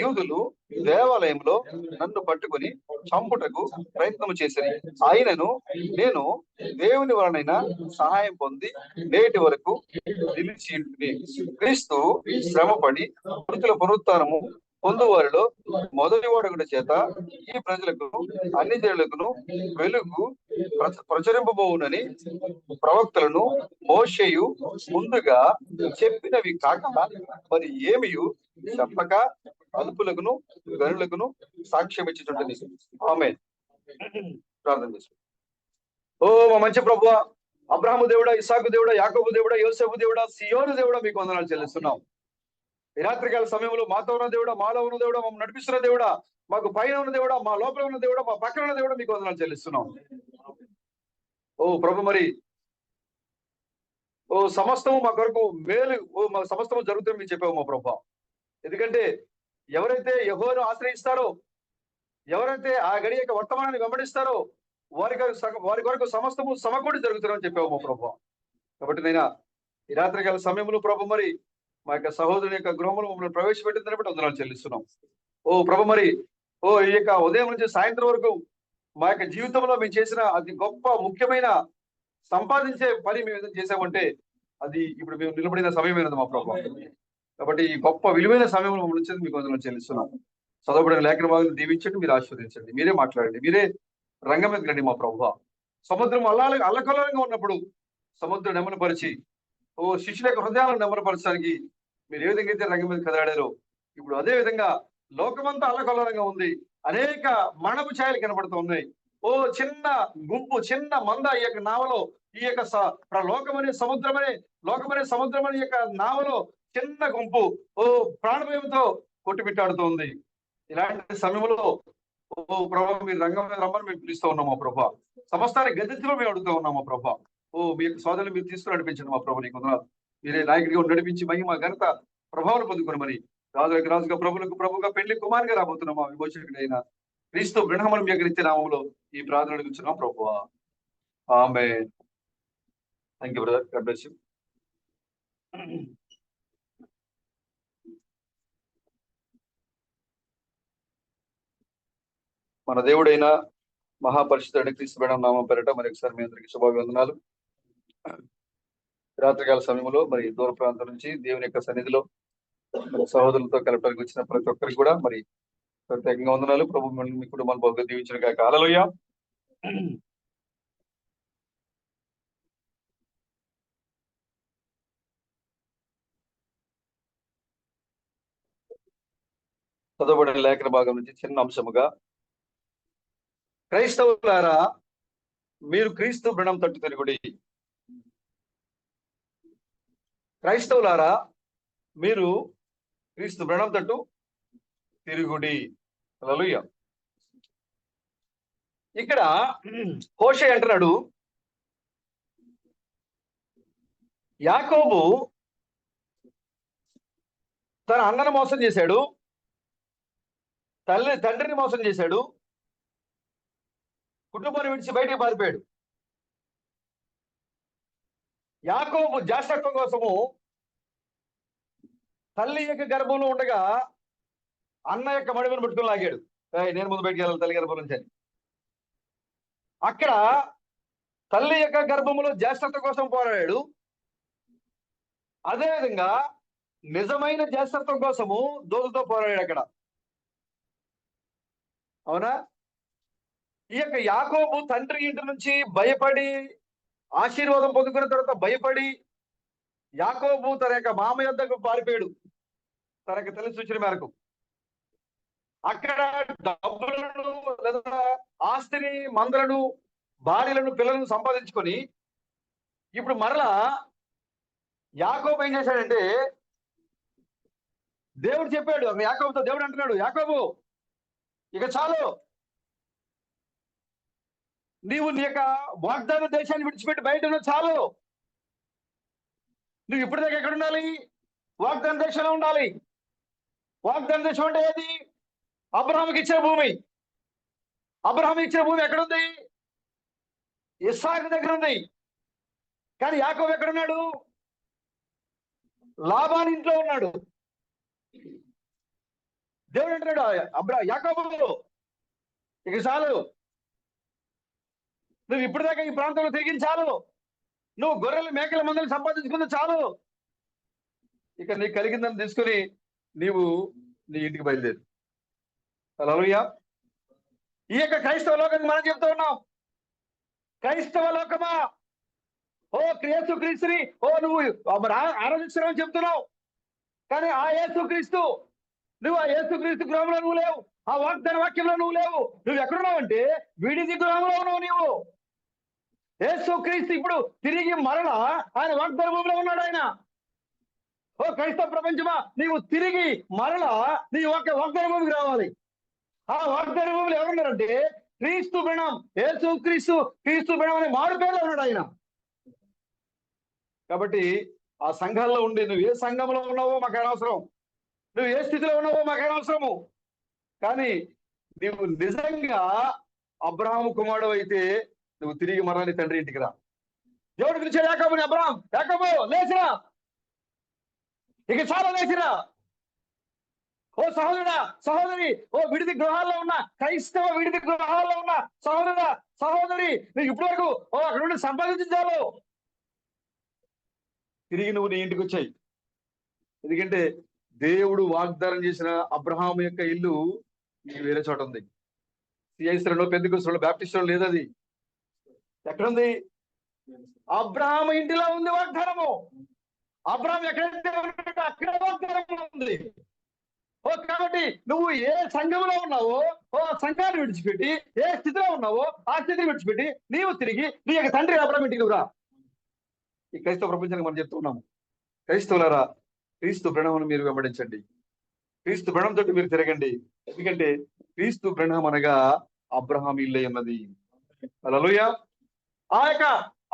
యూదులు దేవాలయంలో నన్ను పట్టుకుని చంపుటకు ప్రయత్నం చేసిరి. ఆయనను నేను దేవుని వలనైనా సహాయం పొంది నేటి వరకు నిలిచి క్రీస్తు శ్రమపడి మృతుల పునరుత్థానము పొందువారిలో మొదటి వాడుకున్న చేత ఈ ప్రజలకు, అన్ని జనులకును వెలుగు ప్రచురింపబోవునని ప్రవక్తలను మోషేయు ముందుగా చెప్పినవి కాక మరి ఏమియు చెప్పక అల్పులకును గనులకును సాక్ష్యం ఇచ్చుచుంటుంది. ఆమేన్. ప్రార్థన చేస్తాం. ఓ మా మంచి ప్రభువా, అబ్రహాము దేవుడా, ఇస్సాకు దేవుడా, యాకోబు దేవుడా, యోసేపు దేవుడా, సియోను దేవుడా, మీకు వందనాలు చెల్లిస్తున్నాం. ఈ రాత్రికాల సమయంలో మాతో ఉన్న దేవుడా, మాలో ఉన్న దేవుడా, మమ్మల్ని నడిపిస్తున్న దేవుడా, మాకు పైన ఉన్న దేవుడా, మా లోపల ఉన్న దేవుడా, మా పక్కన ఉన్న దేవుడా, మీకు వందనాలు చెల్లిస్తున్నాం. ఓ ప్రభు, మరి ఓ సమస్తము మా కొరకు మేలు, మా సమస్తము జరుగుతుంది మీరు చెప్పావు మా ప్రభు. ఎందుకంటే ఎవరైతే యెహోవాను ఆశ్రయిస్తారో, ఎవరైతే ఆ గడి యొక్క వర్తమానాన్ని వెంబడిస్తారో వారి కొరకు సమస్తము సమకూడి జరుగుతుందని చెప్పావు మా ప్రభు. కాబట్టి నైనా ఈ రాత్రికాల సమయంలో ప్రభు, మరి మా యొక్క సహోదరుని యొక్క గృహంలో మమ్మల్ని ప్రవేశపెట్టిందని బట్టి వందనాలు చెల్లిస్తున్నాం. ఓ ప్రభు, మరి ఈ యొక్క ఉదయం నుంచి సాయంత్రం వరకు మా యొక్క జీవితంలో మేము చేసిన అతి గొప్ప ముఖ్యమైన సంపాదించే పని మేము ఏదైనా చేసామంటే అది ఇప్పుడు మేము నిలబడిన సమయమైనది మా ప్రభు. కాబట్టి ఈ గొప్ప విలువైన సమయంలో మమ్మల్ని వచ్చేది మీకు వందనాలు చెల్లిస్తున్నాం. చదవబడిన లేఖన భాగాన్ని దీవించండి, మీరు ఆశీర్వదించండి, మీరే మాట్లాడండి, మీరే రంగం మీద రండి మా ప్రభు. సముద్రం అల్లకల్లంగా ఉన్నప్పుడు సముద్రం నెమ్మనపరిచి శిష్యుల యొక్క హృదయాలను నెమ్మనపరచడానికి మీరు ఏ విధంగా అయితే రంగం మీద కదలాడారో, ఇప్పుడు అదే విధంగా లోకమంతా అల్లకల్లంగా ఉంది. అనేక మరణపు ఛాయలు కనబడుతూ ఉన్నాయి. చిన్న గుంపు, చిన్న మంద ఈ యొక్క నావలో, ఈ యొక్క లోకమనే సముద్రమనే యొక్క నావలో చిన్న గుంపు ప్రాణభయంతో కొట్టుమిట్టాడుతోంది. ఇలాంటి సమయంలో ప్రభు, మీరు రంగం మీద రమ్మని మేము పిలుస్తూ ఉన్నాం మా ప్రభు. సమస్తాన్ని గద్దించడం మేము అడుగుతూ ఉన్నాం మా ప్రభు. మీ యొక్క సోదరులు మీరు తీసుకుని నడిపించండి మా ప్రభు. నీకు వందనాలు. మీరే నాయకుడిగా నడిపించి మహిమ ఘనత ప్రభావం పొందుకొని మరి రాజులకు రాజుగా, ప్రభులకు ప్రభుగా, పెళ్లి కుమారుగా రాబోతున్నాం మా విమోచకుడైన క్రీస్తు బ్రహ్మణం యొక్క నిత్య నామంలో ఈ ప్రార్థన అడుగుతున్నాం ప్రభు. Amen. Thank you brother. God bless you. మన దేవుడైన మహాపరిశుద్ధుడైన క్రీస్తు బ్రహ్మణం నామం పేరట మరి ఒకసారి మీ అందరికీ శుభాభివందనాలు. రాత్రికాల సమయంలో మరి దూర ప్రాంతం నుంచి దేవుని యొక్క సన్నిధిలో సహోదరులతో కలపడానికి వచ్చిన ప్రతి ఒక్కరికి కూడా మరి ప్రత్యేకంగా వందనాలు. ప్రభు మీ కుటుంబాలు బాగా దీవించిన కాక. హల్లెలూయా. చదవబడిన లేఖన భాగం నుంచి చిన్న అంశముగా, క్రైస్తవులారా మీరు క్రీస్తు బ్రహ్మణం తట్టు తిరుగుడి. క్రైస్తవులారా మీరు క్రీస్తు బ్రహ్మణం తట్టు తిరుగుడి. హల్లెలూయా. ఇక్కడ హోషేయ అంటున్నాడు, యాకోబు తన అన్నను మోసం చేశాడు, తండ్రిని మోసం చేశాడు, కుటుంబాన్ని విడిచి బయటికి పారిపోయాడు. యాకోబు జాషత్వం కోసము తల్లి యొక్క గర్భంలో ఉండగా అన్న యొక్క మడిమను పట్టుకుని లాగాడు. నేను ముందు బయటికి వెళ్ళాలి తల్లి గర్భం నుంచి అని. అక్కడ తల్లి యొక్క గర్భంలో జ్యేష్ఠత్వం కోసం పోరాడాడు. అదేవిధంగా నిజమైన జ్యేష్ఠత్వం కోసము దోదుతో పోరాడాడు అక్కడ. అవునా? ఈ యొక్క యాకోబు తండ్రి ఇంటి నుంచి భయపడి ఆశీర్వాదం పొందుకున్న తర్వాత భయపడి యాకోబు తన యొక్క మామ యొద్దకు పారిపోయాడు. తన యొక్క తల్లి సూచన మేరకు అక్కడ డబ్బులను లేదా ఆస్తిని, మందలను, భార్యలను, పిల్లలను సంపాదించుకొని ఇప్పుడు మరలా యాకోబు ఏం చేశాడంటే, దేవుడు చెప్పాడు యాకోబుతో, దేవుడు అంటున్నాడు, యాకోబు ఇక చాలు, నీవు నీ యొక్క వాగ్దాన దేశాన్ని విడిచిపెట్టి బయట ఉన్న చాలు. నువ్వు ఇప్పటిదాకా ఎక్కడ ఉండాలి? వాగ్దాన దేశంలో ఉండాలి. వాగ్దాన దేశం అంటే ఏది? అబ్రహాముకి ఇచ్చిన భూమి. అబ్రహాం ఇచ్చిన భూమి ఎక్కడుంది? ఇస్సాకు దగ్గర ఉంది. కానీ యాకోబు ఎక్కడున్నాడు? లాబాను ఇంట్లో ఉన్నాడు. దేవుడు అంటున్నాడు, యాకోబు ఇక చాలు, నువ్వు ఇప్పటిదాకా ఈ ప్రాంతంలో తిరిగింది చాలు, నువ్వు గొర్రెలు, మేకల మందని సంపాదించుకుంది చాలు, ఇక నీకు కలిగిందని తీసుకుని నీవు నీ ఇంటికి బయలుదేరు. హల్లెలూయా. ఈ యొక్క క్రైస్తవ లోకానికి మనం చెప్తూ ఉన్నాం, క్రైస్తవ లోకమా, ఓ యేసు క్రీస్తుని నువ్వు ఆరాధిస్తున్నావు చెప్తున్నావు, కానీ ఆ యేసు క్రీస్తు, నువ్వు ఆ యేసు క్రీస్తు గృహంలో నువ్వు లేవు, ఆ వాగ్దాన వాక్యంలో నువ్వు లేవు. నువ్వు ఎక్కడున్నావు అంటే విడిది గృహంలో ఉన్నావు. నీవు యేసు క్రీస్తు ఇప్పుడు తిరిగి మరలా ఆయన వాగ్దాన భూమిలో ఉన్నాడు. ఆయన ఓ క్రైస్తవ ప్రపంచమా, నీవు తిరిగి మరలా నీ వాగ్దాన భూమికి రావాలి. ఆ వాగ్దాన భూమిలో ఎవరున్నారంటే క్రీస్తు బృణం, యేసు క్రీస్తు, క్రీస్తు బృణం అనే మారు పేర్లో ఉన్నాడు ఆయన. కాబట్టి ఆ సంఘాల్లో ఉండి నువ్వు ఏ సంఘంలో ఉన్నావో మాకు అనవసరం, నువ్వు ఏ స్థితిలో ఉన్నావో మాకు అనవసరము, కానీ నువ్వు నిజంగా అబ్రహాము కుమారుడు అయితే నువ్వు తిరిగి మరలా నీ తండ్రి ఇంటికి రా. దేవుడు పిలిచాడు యాకోబుని, అబ్రహాం, యాకోబు లేచిరా, ఇక చాలా లేచిరా. ఓ సహోదరుడా, సహోదరి, ఓ విడిది గృహాల్లో ఉన్న క్రైస్తవ విడిది గృహాల్లో ఉన్న సహోదరుడా, సహోదరి, నువ్వు ఇప్పటి వరకు అక్కడ నుండి సంపాదించాలు, తిరిగి నువ్వు నీ ఇంటికి వచ్చాయి. ఎందుకంటే దేవుడు వాగ్దానం చేసిన అబ్రహాం యొక్క ఇల్లు వేరే చోట ఉంది. సిఐస్లో, పెద్దకొస్లో, బ్యాప్టిస్టులో లేదు. అది ఎక్కడుంది? అబ్రహాం ఇంటిలో ఉంది వాగ్దానము. అబ్రహాం ఎక్కడైతే అక్కడ వాగ్దానం ఉంది. కాబట్టి నువ్వు ఏ సంఘంలో ఉన్నావో ఆ సంఘాన్ని విడిచిపెట్టి, ఏ స్థితిలో ఉన్నావో ఆ స్థితిని విడిచిపెట్టి నీవు తిరిగి నీ యొక్క తండ్రి అబ్రహాం ఇంటికి రా. ఈ క్రైస్తవ ప్రపంచానికి మనం చెప్తున్నాము, క్రైస్తవులారా, క్రీస్తు బృణమును మీరు వెంబడించండి, క్రీస్తు బృణం తోటి మీరు తిరగండి. ఎందుకంటే క్రీస్తు బృణం అనగా అబ్రహాం ఇల్లే ఉన్నది. హల్లెలూయా. ఆ యొక్క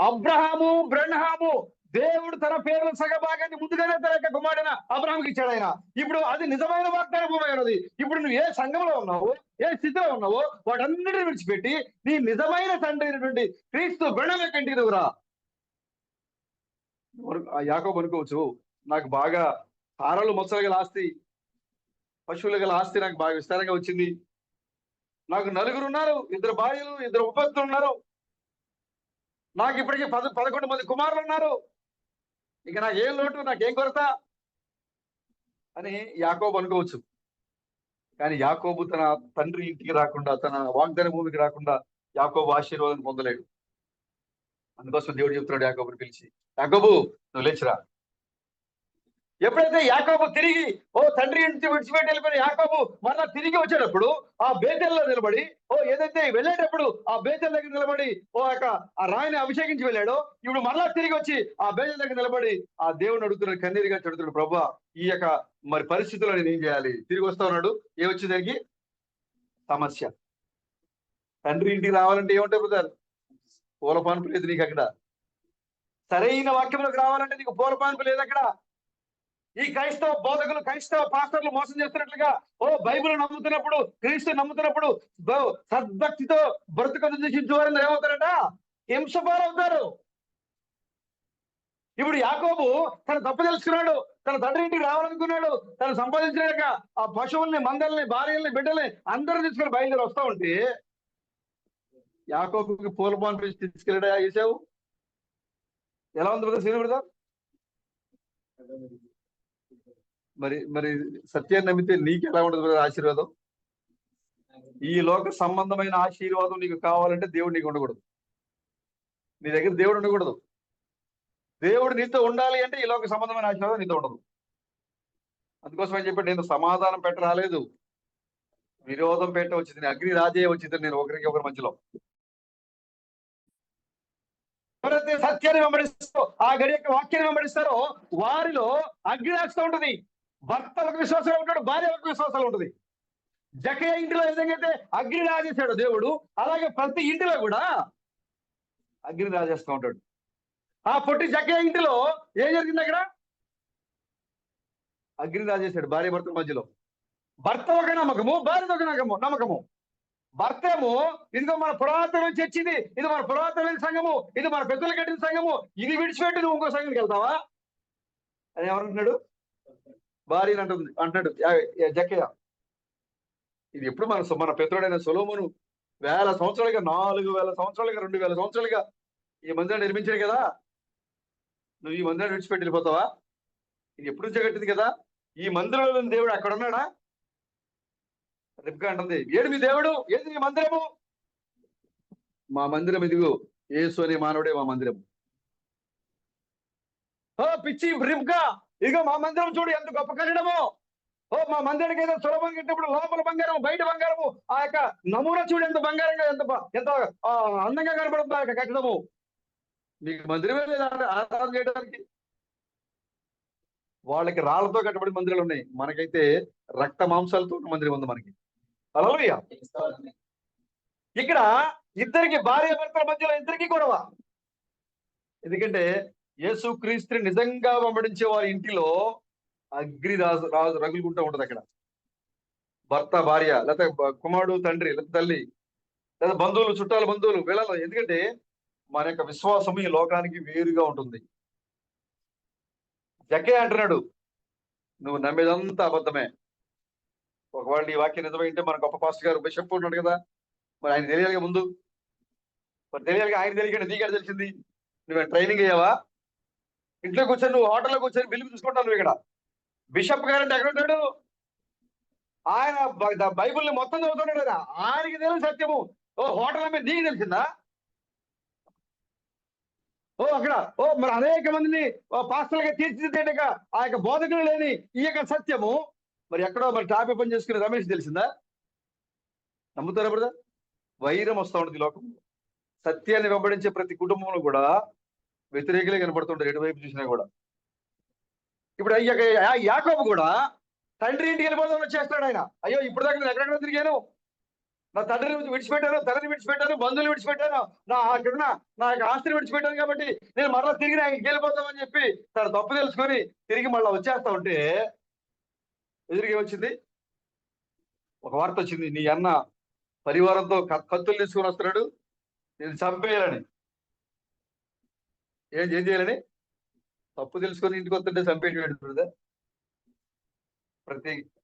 అబ్రహాము, బ్రహ్మాము, దేవుడు తన పేర్ల సగభాగాన్ని ముందుగానే తన యొక్క కుమారుడైన అబ్రహాంకి ఇచ్చాడు ఆయన. ఇప్పుడు అది నిజమైన వాగ్దాన భూమి అయినది. ఇప్పుడు నువ్వు ఏ సంఘంలో ఉన్నావో, ఏ స్థితిలో ఉన్నావో వాటన్నిటిని విడిచిపెట్టి నీ నిజమైన తండ్రి అయినటువంటి క్రీస్తు బృణం యొక్క ఇంటికి నువ్వు రా. యాకోబు అనుకోవచ్చు, నాకు బాగా తారలు మొసలు గల ఆస్తి, పశువులు గల ఆస్తి నాకు బాగా విస్తారంగా వచ్చింది, నాకు 4 ఉన్నారు, 2 భార్యలు, 2 ఉపపత్తులు ఉన్నారు, నాకు ఇప్పటికీ 11 మంది కుమారులు ఉన్నారు, ఇక నాకేం లోటు, నాకేం కొరత అని యాకోబు అనుకోవచ్చు. కానీ యాకోబు తన తండ్రి ఇంటికి రాకుండా, తన వాగ్దాన భూమికి రాకుండా యాకోబు ఆశీర్వాదం పొందలేడు. అందుకోసం దేవుడు చెప్తున్నాడు యాకోబుని పిలిచి, యాకోబు నువ్వు లేచిరా. ఎప్పుడైతే యాకోబు తిరిగి తండ్రి ఇంటి విడిచిపెట్టి వెళ్ళిపోయిన యాకోబు మరలా తిరిగి వచ్చేటప్పుడు ఆ బేతెల్లో నిలబడి, ఏదైతే వెళ్ళేటప్పుడు ఆ బేతెల్ దగ్గర నిలబడి ఆ రాయిని అభిషేకించి వెళ్ళాడో, ఇప్పుడు మరలా తిరిగి వచ్చి ఆ బేతెల్ దగ్గర నిలబడి ఆ దేవుని అడుగుతున్నాడు, కన్నీరుగా చెడుతున్నాడు, ప్రభువా ఈ యొక్క మరి పరిస్థితుల్లో నేను ఏం చేయాలి? తిరిగి వస్తా ఉన్నాడు. ఏమొచ్చింది దానికి? సమస్య. తండ్రి ఇంటికి రావాలంటే ఏమంటారు బ్రదర్? పూల పాన్పు లేదు నీకు అక్కడ. సరైన వాక్యంలోకి రావాలంటే నీకు పూల పాన్పు లేదు అక్కడ. ఈ క్రైస్తవ బోధకులు, క్రైస్తవ పాస్టర్లు మోసం చేస్తున్నట్లుగా బైబిల్ నమ్ముతున్నప్పుడు, క్రీస్తు నమ్ముతున్నప్పుడు సద్భక్తితో బ్రతుకు దూషించేవారు ఏమవుతారట? హింసపాలవుతారు. ఇప్పుడు యాకోబు తన తప్పు తెలుసుకున్నాడు, తన తండ్రి ఇంటికి రావాలనుకున్నాడు, తను సంపాదించినాక ఆ పశువుల్ని, మందల్ని, భార్యల్ని, బిడ్డల్ని అందరూ తీసుకుని బయలుదేరి వస్తా ఉంటే యాకోబుకి పూల పాన్పు తీసుకెళ్ళడా వేసావు? ఎలా ఉంది బ్రదర్? సీను బ్రదర్, మరి మరి సత్యాన్ని నమ్మితే నీకు ఎలా ఉండదు ఆశీర్వాదం? ఈ లోక సంబంధమైన ఆశీర్వాదం నీకు కావాలంటే దేవుడు నీకు ఉండకూడదు. నీ దగ్గర దేవుడు ఉండకూడదు. దేవుడు నీతో ఉండాలి అంటే ఈ లోక సంబంధమైన ఆశీర్వాదం నీతో ఉండదు. అందుకోసం అని చెప్పి నేను సమాధానం పెట్ట రాలేదు, విరోధం పెట్ట వచ్చింది, అగ్ని రాజే వచ్చింది నేను ఒకరికి ఒకరి మధ్యలో. ఎవరైతే సత్యాన్ని వెంబడిస్తారో, ఆ గడి యొక్క వాక్యాన్ని వెంబడిస్తారో వారిలో అగ్ని రాస్తూ ఉంటుంది. భర్త ఒక విశ్వాసంలో ఉంటాడు, భార్య ఒక విశ్వాసంలో ఉంటుంది. జకయ్య ఇంటిలో ఏ విధంగా అయితే అగ్ని రాజేశాడు దేవుడు, అలాగే ప్రతి ఇంటిలో కూడా అగ్ని రాజేస్తూ ఉంటాడు. ఆ పొట్టి జకయ్య ఇంటిలో ఏం జరిగింది? అక్కడ అగ్ని రాజేశాడు భార్య భర్తల మధ్యలో. భర్త ఒక నమ్మకము, భార్య ఒక నమ్మకము. భర్త ఏమో ఇదిగో మన పురాతన చర్చిది, ఇది మన పురాతనమైన సంఘము, ఇది మన పెద్దలు కట్టిన సంఘము, ఇది విడిచిపెట్టి నువ్వు ఇంకో సంఘానికి వెళ్తావా అని ఎవరంటున్నాడు? భార్య అంటున్నాడు జక్కయ్య. ఇది ఎప్పుడు మన పెద్దోడైన సొలొమోను 1000 సంవత్సరాలుగా, 4000 సంవత్సరాలుగా, 2000 సంవత్సరాలుగా ఈ మందిరాన్ని నిర్మించాడు కదా, నువ్వు ఈ మందిరాన్ని విడిచిపెట్టి వెళ్ళిపోతావా? ఇది ఎప్పుడు నుంచి కట్టింది కదా, ఈ మందిరంలో దేవుడు అక్కడ ఉన్నాడా? రిబ్కా అంటుంది, ఏడు మీ దేవుడు, ఏది మీ మందిరము? మా మందిరం ఇదిగో, యేసు అనే మానవుడే మా మందిరము. ఓ పిచ్చి రిబ్కా, ఇదిగో మా మందిరం చూడు ఎంత గొప్ప కట్టడము. ఓ మా మందిరానికి ఏదో సులభం కట్టినప్పుడు లోపల బంగారం బయట బంగారము, ఆ యొక్క నమూనా చూడు ఎంత బంగారంగా ఎంత అందంగా కనపడుతుంది ఆ యొక్క కట్టడము. మీకు మందిరమే లేదు ఆరాధన చేయడానికి. వాళ్ళకి రాళ్లతో కట్టబడి మందిరాలు ఉన్నాయి, మనకైతే రక్త మాంసాలతో మందిరం ఉంది మనకి. హల్లెలూయా. ఇక్కడ ఇద్దరికి, భార్య భర్తల మధ్యలో ఇద్దరికి గొడవ. ఎందుకంటే యేసు క్రీస్తుని నిజంగా వెంబడించే వారి ఇంటిలో అగ్ని రగులుకుంటూ ఉంటది. అక్కడ భర్త భార్య, లేకపోతే కుమారుడు తండ్రి, లేకపోతే తల్లి, లేదా బంధువులు చుట్టాల బంధువులు, వీళ్ళలో. ఎందుకంటే మన యొక్క విశ్వాసం ఈ లోకానికి వేరుగా ఉంటుంది. జక్కయ్య అంటున్నాడు, నువ్వు నమ్మేదంతా అబద్ధమే. ఒకవేళ ఈ వాక్యం నిజమైంటే మన గొప్ప పాస్టర్ గారు బిషప్ ఉన్నాడు కదా, మరి ఆయన తెలియాలిగా ముందు. మరి తెలియాలిగా, ఆయన తెలియకండి నీకే తెలిసింది. నువ్వు ట్రైనింగ్ అయ్యావా? ఇంట్లో కూర్చొని, నువ్వు హోటల్లో కూర్చొని బిల్లు చూసుకుంటావు. నువ్వు ఇక్కడ బిషప్ గారంటే ఎక్కడ ఉంటాడు? ఆయన బైబుల్ని మొత్తం చదువుతున్నాడు కదా, ఆయనకి తెలియని సత్యము ఓ హోటల్ మీద నీకు తెలిసిందా? అక్కడ మరి అనేక మందిని పాస్టర్లుగా తీర్చిదిద్దేట ఆ యొక్క బోధకులు లేని ఈ యొక్క సత్యము మరి ఎక్కడో మరి టాపీ పని చేసుకునే రమేష్ తెలిసిందా? నమ్ముతారా బ్రదర్? వైరం వస్తూ ఉంటుంది లోకం. సత్యాన్ని వెంబడించే ప్రతి కుటుంబంలో కూడా వ్యతిరేకులే కనపడుతుంటారు, ఎటువైపు చూసినా కూడా. ఇప్పుడు యాకోబు కూడా తండ్రి ఇంటికి వెళ్ళిపోదామని చేస్తాడు ఆయన. అయ్యో ఇప్పుడు దాకా నేను ఎక్కడెక్కడ తిరిగాను, నా తండ్రిని విడిచిపెట్టాను, తల్లిని విడిచిపెట్టాను, బంధువులు విడిచిపెట్టాను, అక్కడున్న నా యొక్క ఆస్తిని విడిచిపెట్టాను, కాబట్టి నేను మరలా తిరిగి ఆయనకి వెళ్ళిపోతామని చెప్పి తన తప్పు తెలుసుకొని తిరిగి మళ్ళీ వచ్చేస్తా ఉంటే ఎదురుగా వచ్చింది ఒక వార్త వచ్చింది, నీ అన్న పరివారంతో కత్తులు తీసుకొని వస్తున్నాడు, నేను చంపేయాలని. ఏం చేయాలని? తప్పు తెలుసుకొని ఇంటికి వస్తుంటే చంపేయడం.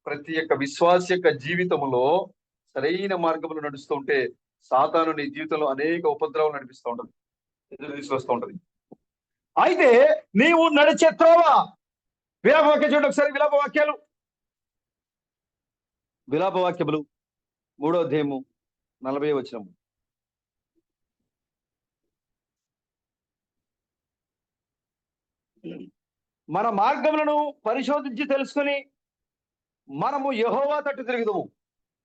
ప్రతి యొక్క విశ్వాస యొక్క జీవితంలో సరైన మార్గంలో నడుస్తూ ఉంటే సాతాను నీ జీవితంలో అనేక ఉపద్రవాలు నడిపిస్తూ ఉంటది, ఎదురు తీసుకొస్తూ ఉంటది. అయితే నీవు నడిచే త్రోవ, విలాప వాక్యం చూడండి ఒకసారి. విలాప వాక్యములు 3వ అధ్యాయము 40వ వచనము. మన మార్గములను పరిశోధించి తెలుసుకుని మనము యెహోవా తట్టు తిరుగుదాము.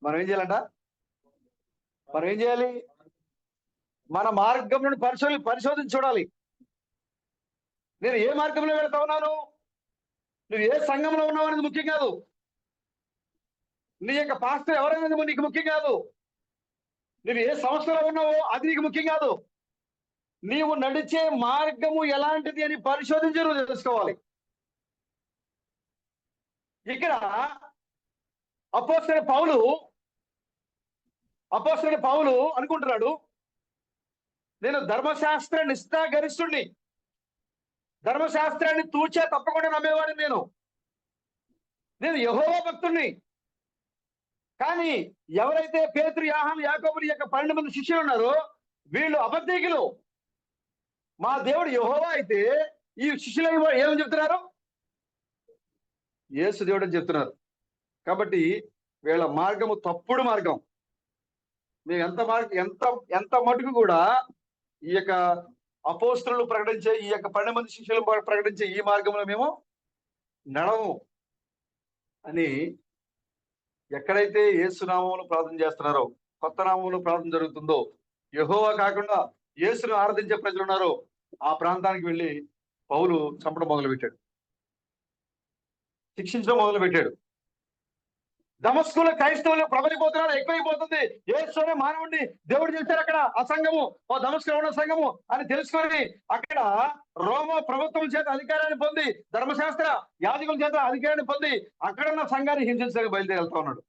మనం ఏం చేయాలంట? మనం ఏం చేయాలి? మన మార్గములను పరిశోధించి చూడాలి. నేను ఏ మార్గంలో వెళ్తా ఉన్నాను, నువ్వు ఏ సంఘంలో ఉన్నావు అనేది ముఖ్యం కాదు, నీ యొక్క పాస్టర్ ఎవరైనా నీకు ముఖ్యం కాదు, నువ్వు ఏ సంస్థలో ఉన్నావో అది నీకు ముఖ్యం కాదు. నీవు నడిచే మార్గము ఎలాంటిది అని పరిశోధించి నువ్వు తెలుసుకోవాలి. ఇక్కడ అపోస్తలుడైన పౌలు అనుకుంటున్నాడు, నేను ధర్మశాస్త్ర నిష్ఠాగరిష్ఠుడిని, ధర్మశాస్త్రాన్ని తూచా తప్పకుండా నమ్మేవాడిని, నేను యెహోవా భక్తుడిని. కానీ ఎవరైతే పేతురు, యోహాను, యాకోబు యొక్క 12 మంది శిష్యులు ఉన్నారో వీళ్ళు అబద్ధికులు. మా దేవుడు యెహోవా అయితే ఈ శిష్యులు ఏమని చెప్తున్నారు? యేసు దేవుడు అని చెప్తున్నారు. కాబట్టి వీళ్ళ మార్గము తప్పుడు మార్గం. మేము ఎంత మటుకు కూడా ఈ యొక్క అపోస్తలులు ప్రకటించే ఈ యొక్క 12 మంది శిష్యులు ప్రకటించే ఈ మార్గంలో మేము నడవము అని ఎక్కడైతే యేసు నామములో ప్రార్థన చేస్తున్నారో, కొత్త నామములో ప్రార్థన జరుగుతుందో, యెహోవా కాకుండా యేసును ఆరాధించే ప్రజలు ఉన్నారో ఆ ప్రాంతానికి వెళ్ళి పౌలు చంపడం మొదలుపెట్టాడు, శిక్షించడం మొదలుపెట్టాడు. దమస్కులో క్రైస్తవులు ప్రబలిపోతున్నారు, ఎక్కువైపోతుంది. యేసునే మానవుడిని దేవుడు చేశారు అక్కడ ఆ సంఘము, ఓ దమస్కులో ఉన్న సంఘము అని తెలుసుకొని అక్కడ రోమ ప్రభుత్వం చేత అధికారాన్ని పొంది, ధర్మశాస్త్ర యాజకుల చేత అధికారాన్ని పొంది అక్కడ ఉన్న సంఘాన్ని హింసించడానికి బయలుదేరి వెళ్తా ఉన్నాడు.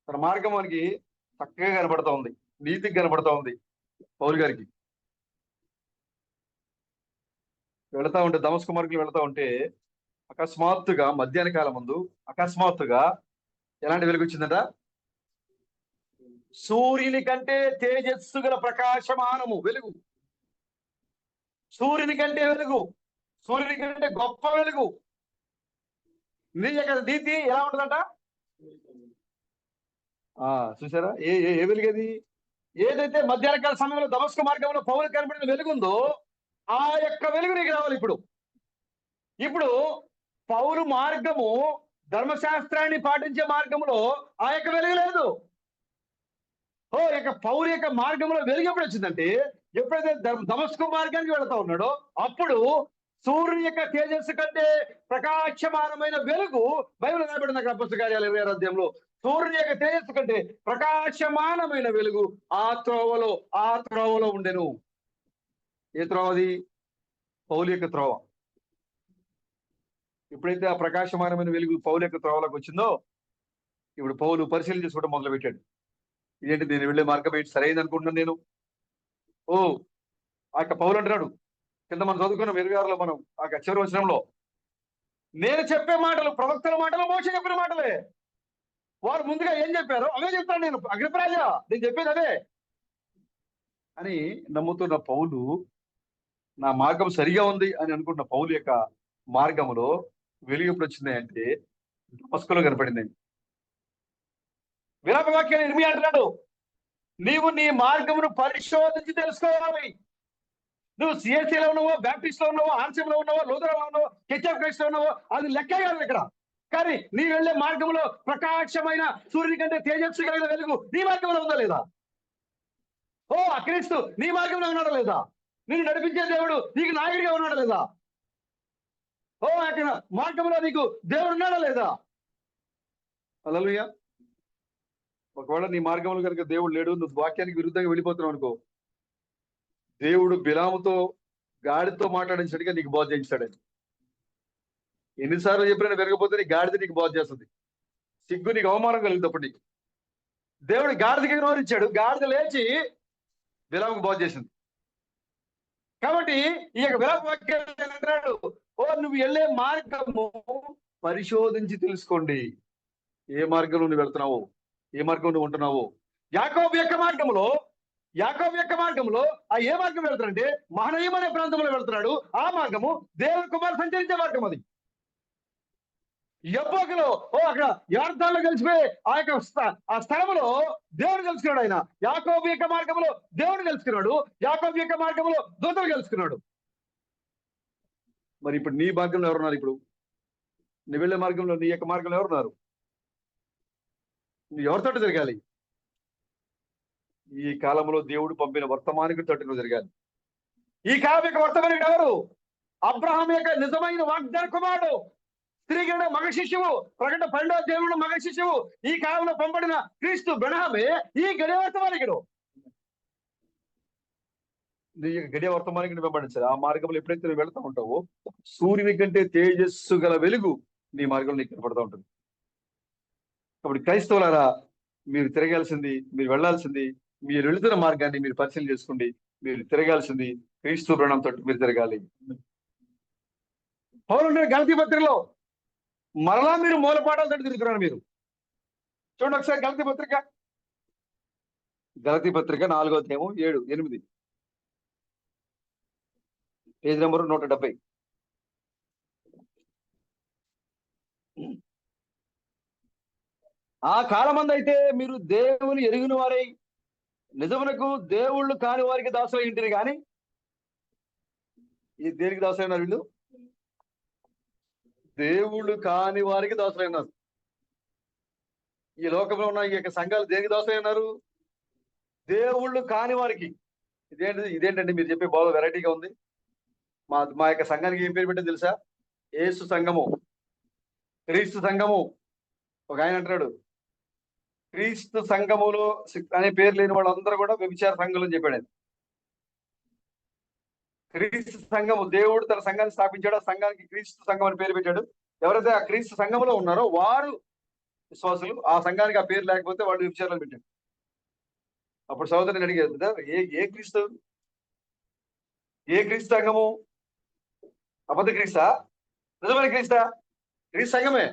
తన మార్గం మనకి చక్కగా కనబడతా ఉంది, నీతికి కనబడతా ఉంది. పౌలు గారికి వెళతా ఉంటే, దమస్కు మార్గంలో వెళతా ఉంటే అకస్మాత్తుగా మధ్యాహ్న కాలం ముందు అకస్మాత్తుగా ఎలాంటి వెలుగు వచ్చిందట? సూర్యుని కంటే తేజస్సు గల ప్రకాశమానము వెలుగు, సూర్యుని కంటే వెలుగు, సూర్యుని కంటే గొప్ప వెలుగు. నీ యొక్క నీతి ఎలా ఉంటుందంట? చూసారా ఏ ఏ వెలుగు అది? ఏదైతే మధ్యాహ్న కాల సమయంలో దమస్కు మార్గంలో పౌలు కనబడిన వెలుగుందో ఆ యొక్క వెలుగు నీకు రావాలి. ఇప్పుడు పౌలు మార్గము ధర్మశాస్త్రాన్ని పాటించే మార్గంలో ఆ యొక్క వెలుగు లేదు. పౌలు యొక్క మార్గంలో వెలుగు ఎప్పుడు వచ్చిందంటే, ఎప్పుడైతే దమస్కు మార్గానికి వెళతా ఉన్నాడో అప్పుడు సూర్యుని యొక్క తేజస్సు కంటే ప్రకాశమానమైన వెలుగు బైబిల్ రాయబడింది అక్కడ అపొస్తలుల కార్యాలు 26వ అధ్యాయంలో. సూర్యుని యొక్క తేజస్సు కంటే ప్రకాశమానమైన వెలుగు ఆ త్రోవలో ఉండెను. ఏ త్రోవది? పౌలు యొక్క త్రోవ. ఎప్పుడైతే ఆ ప్రకాశమానమైన వెలుగు పౌలు యొక్క త్రోవలోకి వచ్చిందో ఇప్పుడు పౌలు పరిశీలన చేసుకోవడం మొదలు పెట్టాడు. ఇదేంటి, నేను వెళ్ళే మార్గం ఏంటి సరైనది అనుకుంటున్నాను నేను. ఆ యొక్క పౌలు అంటున్నాడు, కింద మనం చదువుకున్నాం 26లో, మనం ఆ చివరి వచనంలో, నేను చెప్పే మాటలు ప్రవక్తల మాటలు, మోషే చెప్పిన మాటలే. వారు ముందుగా ఏం చెప్పారో అవే చెప్తాను నేను, అగ్రిప్రాజా నేను చెప్పేది అదే అని నమ్ముతున్న పౌలు, నా మార్గం సరిగా ఉంది అని అనుకుంటున్న పౌలు యొక్క మార్గంలో వెలుగు ఎప్పుడు వచ్చిందంటే దమస్కులో కనపడిందండి. విలాప వాక్యాలు ఇర్మియా అంటున్నాడు, నీవు నీ మార్గమును పరిశోధించి తెలుసుకోవాలి. నువ్వు సిఎస్సీలో ఉన్నావో, బ్యాప్టిస్ట్ లో ఉన్నావో, ఆర్సీఎంలో ఉన్నావో, లూథరన్లో ఉన్నావో, హెచ్ఎఫ్ క్రైస్ట్ లో ఉన్నావో అది లెక్క కాదు ఇక్కడ. కానీ నీ వెళ్లే మార్గంలో ప్రకాశమైన సూర్యుని కంటే తేజస్సు కలిగిన వెలుగు నీ మార్గంలో ఉందా లేదా? ఆ క్రీస్తు నీ మార్గంలో ఉన్నాడా లేదా? నిన్ను నడిపించే దేవుడు నీకు నాయకుడిగా ఉన్నాడా లేదా? అక్కడ మార్గంలో నీకు దేవుడు ఉన్నాడా లేదా? హల్లెలూయా. ఒకవేళ నీ మార్గంలో కనుక దేవుడు లేడు, నువ్వు వాక్యానికి విరుద్ధంగా వెళ్ళిపోతున్నావు అనుకో, దేవుడు బిలాముతో గాడితో మాట్లాడించడిగా నీకు బోధ చేయించాడని. ఎన్నిసార్లు చెప్పినా పెరగపోతే నీ గాడిద నీకు బోధ చేస్తుంది. సిగ్గు నీకు అవమానం కలుగుతుంది. అప్పుడు నీకు దేవుడు గాడిదకి గౌరవించాడు, గాడిద లేచి బిలాముకు బోధ చేసింది. కాబట్టి ఈ యొక్క విలాప వాక్యాలు అంటున్నాడు, నువ్వు వెళ్ళే మార్గము పరిశోధించి తెలుసుకోండి. ఏ మార్గంలో నువ్వు వెళ్తున్నావు, ఏ మార్గం నువ్వు ఉంటున్నావు. యాకోబు యొక్క మార్గంలో ఆ ఏ మార్గం వెళ్తాడంటే మహనయీం అనే ప్రాంతంలో వెళ్తున్నాడు. ఆ మార్గము దేవుని కుమారుడు సంచరించే మార్గం. అది యబ్బోకులో అక్కడ యార్దాన్లో కలిసిపోయి ఆ స్థలంలో దేవుడు కలుసుకున్నాడు. ఆయన యాకోబు యొక్క మార్గంలో దేవుడు కలుసుకున్నాడు, యాకోబు యొక్క మార్గంలో దూతలు కలుసుకున్నాడు. మరి ఇప్పుడు నీ మార్గంలో ఎవరున్నారు? ఇప్పుడు నీ వెళ్ళే మార్గంలో, నీ యొక్క మార్గంలో ఎవరున్నారు? నువ్వు ఎవరితోటి జరగాలి? ఈ కాలంలో దేవుడు పంపిన వర్తమానికి తోటి నువ్వు జరగాలి. ఈ కాలం యొక్క వర్తమానికి ఎవరు? అబ్రహాం యొక్క నిజమైన వాగ్దాన కుమారుడు, స్త్రీగడ మగ శిష్యువు, ప్రకటన 12వ దేవుడు మగ శిష్యువు, ఈ కాలంలో పంపడిన క్రీస్తు బెనహమే ఈ గడియ వర్తమానికుడు. నీ గడియ వర్తమానికి నువ్వు వెంబడించాలి. ఆ మార్గంలో ఎప్పుడైతే నువ్వు వెళ్తా ఉంటావో సూర్యుని కంటే తేజస్సు గల వెలుగు నీ మార్గంలో నీకు కనపడతా ఉంటుంది. కాబట్టి క్రైస్తవులారా, మీరు తిరగాల్సింది, మీరు వెళ్లాల్సింది, మీరు వెళుతున్న మార్గాన్ని మీరు పరిశీలన చేసుకోండి. మీరు తిరగాల్సింది క్రీస్తు బృణంతో మీరు తిరగాలి. పౌలు గలతీ పత్రికలో మరలా మీరు మూలపాఠాలతో తిరుగుతున్నారు. మీరు చూడండి ఒకసారి గలతీ పత్రిక 4వ అధ్యాయం 7, 8, పేజ్ నెంబరు 170. ఆ కాలమందు అయితే మీరు దేవుని ఎరిగిన వారై నిజమునకు దేవుళ్ళు కాని వారికి దాసులు ఇంటిని కానీ ఈ దేనికి దాసులైనారు వీళ్ళు? దేవుళ్ళు కాని వారికి దాసులైనారు. ఈ లోకంలో ఉన్న ఈ యొక్క సంఘాలు దేనికి దాసులైనారు? దేవుళ్ళు కాని వారికి. ఇదేంటండి మీరు చెప్పే బాగా వెరైటీగా ఉంది. మా యొక్క సంఘానికి ఏం పేరు పెట్టారు తెలుసా? యేసు సంఘము, క్రీస్తు సంఘము. ఒక ఆయన అంటాడు క్రీస్తు సంఘములో అనే పేరు లేని వాళ్ళందరూ కూడా వ్యభిచార సంఘం అని చెప్పాడు. క్రీస్తు సంఘము, దేవుడు తన సంఘాన్ని స్థాపించాడు, ఆ సంఘానికి క్రీస్తు సంఘం అని పేరు పెట్టాడు. ఎవరైతే ఆ క్రీస్తు సంఘంలో ఉన్నారో వారు విశ్వాసులు. ఆ సంఘానికి ఆ పేరు లేకపోతే వాళ్ళు వ్యభిచారాలు పెట్టాడు. అప్పుడు సహోదరుని అడిగారు, ఏ క్రీస్తు, ఏ క్రీస్తు సంఘము? అబద్ధ క్రీస్తా, నిజమైన క్రీస్తా? క్రీస్తు సంఘమే.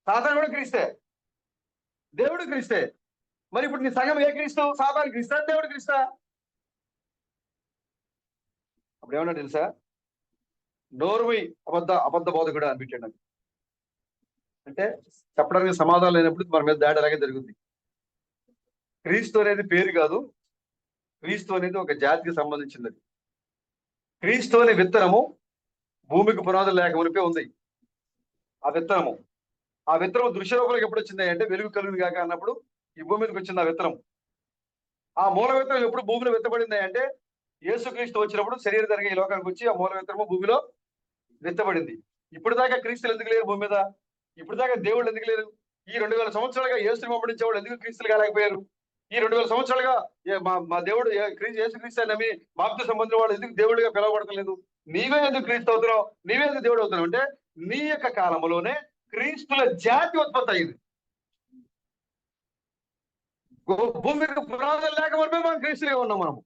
సాతాను కూడా క్రీస్తే, దేవుడు క్రీస్తే. మరి ఇప్పుడు నీ సంఘం ఏ క్రీస్తు? సాతాను క్రీస్తా, దేవుడు క్రీస్తా? అప్పుడు ఏమన్నా తెలుసా? నోరుమై అబద్ధ బోధకుడు అని పెట్టాడు. అంటే చెప్పడానికి సమాధానం లేనప్పుడు మన మీద దాడి అలాగే జరుగుతుంది. క్రీస్తు అనేది పేరు కాదు, క్రీస్తు అనేది ఒక జాతికి సంబంధించినది. క్రీస్తు అనే విత్తనము భూమికి పునాదులు లేకమునిపే ఉంది. ఆ విత్తనం దృశ్య రూపంలోకి ఎప్పుడు వచ్చింది అంటే వెలుగు కలుగును కాక అన్నప్పుడు ఈ భూమి మీదకి వచ్చింది ఆ విత్తనం. ఆ మూల విత్తనం ఎప్పుడు భూమిలో విత్తబడింది అంటే యేసుక్రీస్తు వచ్చినప్పుడు శరీరధారిగా ఈ లోకానికి వచ్చి ఆ మూల విత్తనము భూమిలో విత్తబడింది. ఇప్పుడు దాకా క్రీస్తులు ఎందుకు లేరు భూమి మీద? ఇప్పుడు దాకా దేవుళ్ళు ఎందుకు లేరు? ఈ 2000 సంవత్సరాలుగా యేసుని వెంబడించే వాళ్ళు ఎందుకు క్రీస్తులు కాలేకపోయారు? ఈ 2000 సంవత్సరాలుగా మా దేవుడు యేసుక్రీస్తు నమ్మి బాప్తిసం పొందిన వాళ్ళు ఎందుకు దేవుడిగా పిలవబడతలేదు? నీవే ఎందుకు క్రీస్తు అవుతున్నావు? నీవే ఎందుకు దేవుడు అవుతున్నావు అంటే నీ యొక్క కాలంలోనే క్రీస్తుల జాతి ఉత్పత్తి అయింది. భూమికి పునాదులు లేకపోతే మనం క్రీస్తులుగా ఉన్నాం. మనము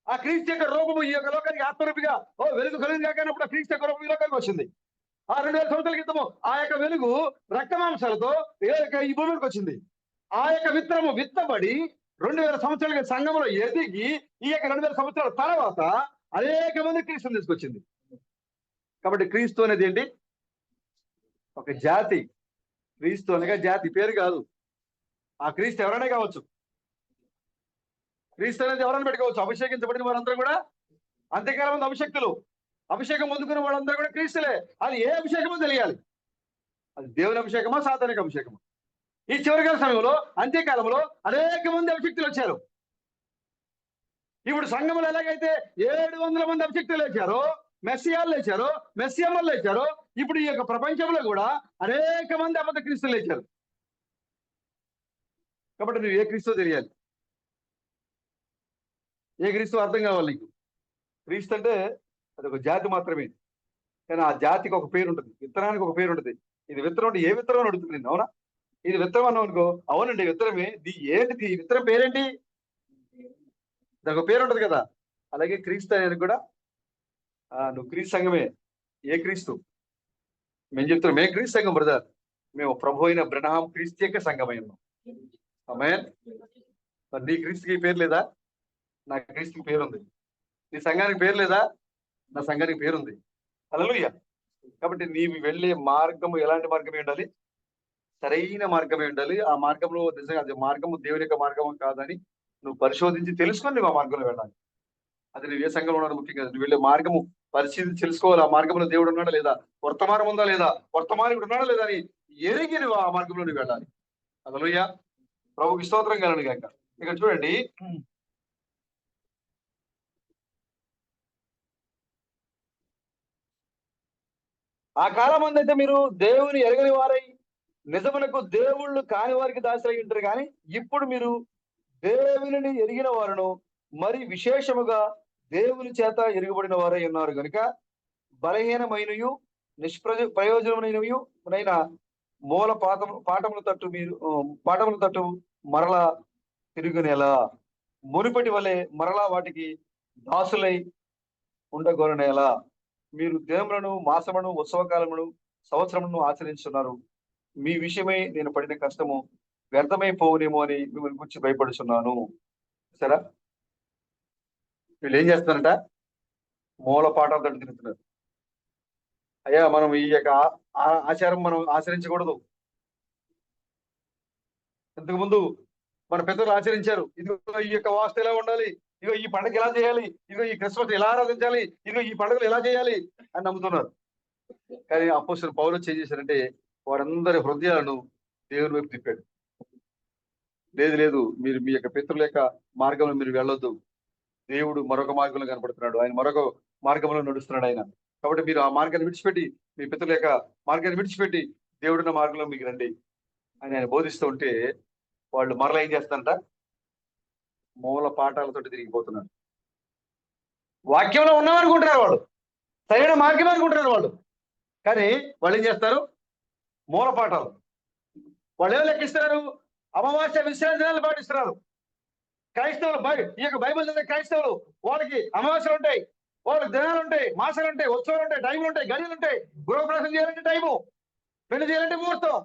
ఆ క్రీస్తు యొక్క రూపము ఈ యొక్క లోకానికి ఆత్మరూపిగా వెలుగు కలిగి కాకనప్పుడు ఆ క్రీస్తు యొక్క రూపం ఈ లోకానికి వచ్చింది. ఆ 2000 సంవత్సరాల క్రితము ఆ యొక్క వెలుగు రక్తమాంసాలతో ఈ భూమికి వచ్చింది. ఆ యొక్క విత్తనము విత్తబడి 2000 సంవత్సరాల సంఘంలో ఎదిగి ఈ యొక్క 2000 సంవత్సరాల తర్వాత అనేక మంది క్రీస్తుని తీసుకొచ్చింది. కాబట్టి క్రీస్తు అనేది ఏంటి? ఒక జాతి. క్రీస్తు అనగా జాతి, పేరు కాదు. ఆ క్రీస్తు ఎవరైనా కావచ్చు. క్రీస్తు అనేది ఎవరైనా పెట్టుకోవచ్చు. అభిషేకించబడిన వారందరూ కూడా అంత్యకాలం మంది అభిషేక్తులు. అభిషేకం పొందుకున్న వాళ్ళందరూ కూడా క్రీస్తులే. అది ఏ అభిషేకమో తెలియాలి. అది దేవుని అభిషేకమా, సాతానిక అభిషేకమా? ఈ చివరికాల సమయంలో అంత్యకాలంలో అనేక మంది అభిషేక్తులు వచ్చారు. ఇప్పుడు సంఘములు ఎలాగైతే 700 మంది అభిషేక్తులు లేచారో, మెస్సియాలు లేచారో, మెస్సియమ్మలు లేచారో, ఇప్పుడు ఈ యొక్క ప్రపంచంలో కూడా అనేక మంది అబద్ధ క్రీస్తులు లేచారు. కాబట్టి నువ్వు ఏ క్రీస్తు తెలియాలి. ఏ క్రీస్తు అర్థం కావాలి నీకు. క్రీస్తు అంటే అది ఒక జాతి మాత్రమే. కానీ ఆ జాతికి ఒక పేరు ఉంటుంది, విత్తనానికి ఒక పేరు ఉంటుంది. ఇది విత్తనం అంటే ఏ విత్తనం అని అడుగుతుంది నేను. అవునా, ఇది విత్తనం అన్నావు అనుకో, అవునండి విత్తనమే. ఏంటిది విత్తనం పేరేంటి? దానికి ఒక పేరు ఉంటుంది కదా. అలాగే క్రీస్తు అనేది కూడా నువ్వు క్రీస్తు సంఘమే. ఏ క్రీస్తు? మేము చెప్తున్నాం మేము క్రీస్తు సంఘం బ్రదర్. మేము ప్రభు అయిన బ్రహ్మ క్రీస్తు యొక్క సంఘమై ఉన్నాం. ఆమేన్. మరి నీ క్రీస్తుకి పేరు లేదా? నా క్రీస్తుకి పేరుంది. నీ సంఘానికి పేరు లేదా? నా సంఘానికి పేరుంది. హల్లెలూయా. కాబట్టి నీవు వెళ్ళే మార్గము ఎలాంటి మార్గమే ఉండాలి? సరైన మార్గమే ఉండాలి. ఆ మార్గంలో నిజంగా అది మార్గము దేవుని యొక్క మార్గం కాదని నువ్వు పరిశోధించి తెలుసుకొని నువ్వు ఆ మార్గంలో వెళ్ళాలి. అది నువ్వు ఏ సంఘంలో ఉన్నాడు ముఖ్యం కాదు. నువ్వు వెళ్ళే మార్గము పరిశీలించి తెలుసుకోవాలి. ఆ మార్గంలో దేవుడు ఉన్నాడా లేదా, వర్తమానం ఉందా లేదా, వర్తమానికుడు ఉన్నాడా లేదా అని ఎరిగి నువ్వు ఆ మార్గంలో నువ్వు వెళ్ళాలి. హల్లెలూయా. ప్రభుకి స్తోత్రం కలుగును గాక. ఇక్కడ చూడండి, ఆ కాలం అయితే మీరు దేవుని ఎరగని వారై నిజమునకు దేవుళ్ళు కాని వారికి దాసులై ఉంటారు. కానీ ఇప్పుడు మీరు దేవుని ఎరిగిన వారును మరి విశేషముగా దేవుని చేత ఎరుగబడిన వారై ఉన్నారు కనుక బలహీనమైనయు ప్రయోజనమైనవినైన మూల పాఠముల తట్టు మరలా తిరుగునేలా మునుపటి వలె మరలా వాటికి దాసులై ఉండగోరనేలా మీరు దినములను, మాసములను, ఉత్సవకాలమును, సంవత్సరములను ఆచరించున్నారు. మీ విషయమై నేను పడిన కష్టము వ్యర్థమైపోవునేమో అని మిమ్మల్ని గురించి భయపడుచున్నాను. సరే, వీళ్ళు ఏం చేస్తున్నారంట? మూల పాఠాలు తట్టు తిరుగుతున్నారు. అయ్యా మనం ఈ యొక్క ఆచారం మనం ఆచరించకూడదు. ఇంతకుముందు మన పెద్దలు ఆచరించారు. ఇదిగో ఈ యొక్క వాస్తు ఎలా ఉండాలి, ఇదిగో ఈ పండుగ ఎలా చేయాలి, ఇదిగో ఈ క్రిస్మస్ ఎలా ఆరాధించాలి, ఇదిగో ఈ పండుగలు ఎలా చేయాలి అని నమ్ముతున్నారు. కానీ అపోస్తలుడు పౌలు ఏం చేశారంటే వారందరి హృదయాలను దేవుని వైపు తిప్పాడు. లేదు లేదు, మీరు మీ యొక్క పితరుల యొక్క మార్గంలో మీరు వెళ్ళొద్దు. దేవుడు మరొక మార్గంలో కనపడుతున్నాడు, ఆయన మరొక మార్గంలో నడుస్తున్నాడు ఆయన. కాబట్టి మీరు ఆ మార్గాన్ని విడిచిపెట్టి, మీ పితరుల యొక్క మార్గాన్ని విడిచిపెట్టి దేవుడున్న మార్గంలో మీకు రండి అని ఆయన బోధిస్తూ ఉంటే, వాళ్ళు మరలా ఏం చేస్తారంట, మూల పాఠాలతో తిరిగిపోతున్నారు. వాక్యంలో ఉన్నామనుకుంటున్నారు వాళ్ళు, సరైన మార్గం అనుకుంటున్నారు వాళ్ళు, కానీ వాళ్ళు ఏం చేస్తారు, మూల పాఠాలు. వాళ్ళు ఏం లెక్కిస్తున్నారు, అమావాస్య విశ్రాంతి దినాలు పాటిస్తున్నారు. క్రైస్తవులు ఈ యొక్క బైబిల్ చదివే క్రైస్తవులు, వాళ్ళకి అమావాస్యలు ఉంటాయి, వాళ్ళకి దినాలు ఉంటాయి, మాసాలు ఉంటాయి, ఉత్సవాలు ఉంటాయి, టైంలు ఉంటాయి, గడియలు ఉంటాయి. గృహప్రవేశం చేయాలంటే టైము, పెళ్లి చేయాలంటే ముహూర్తం,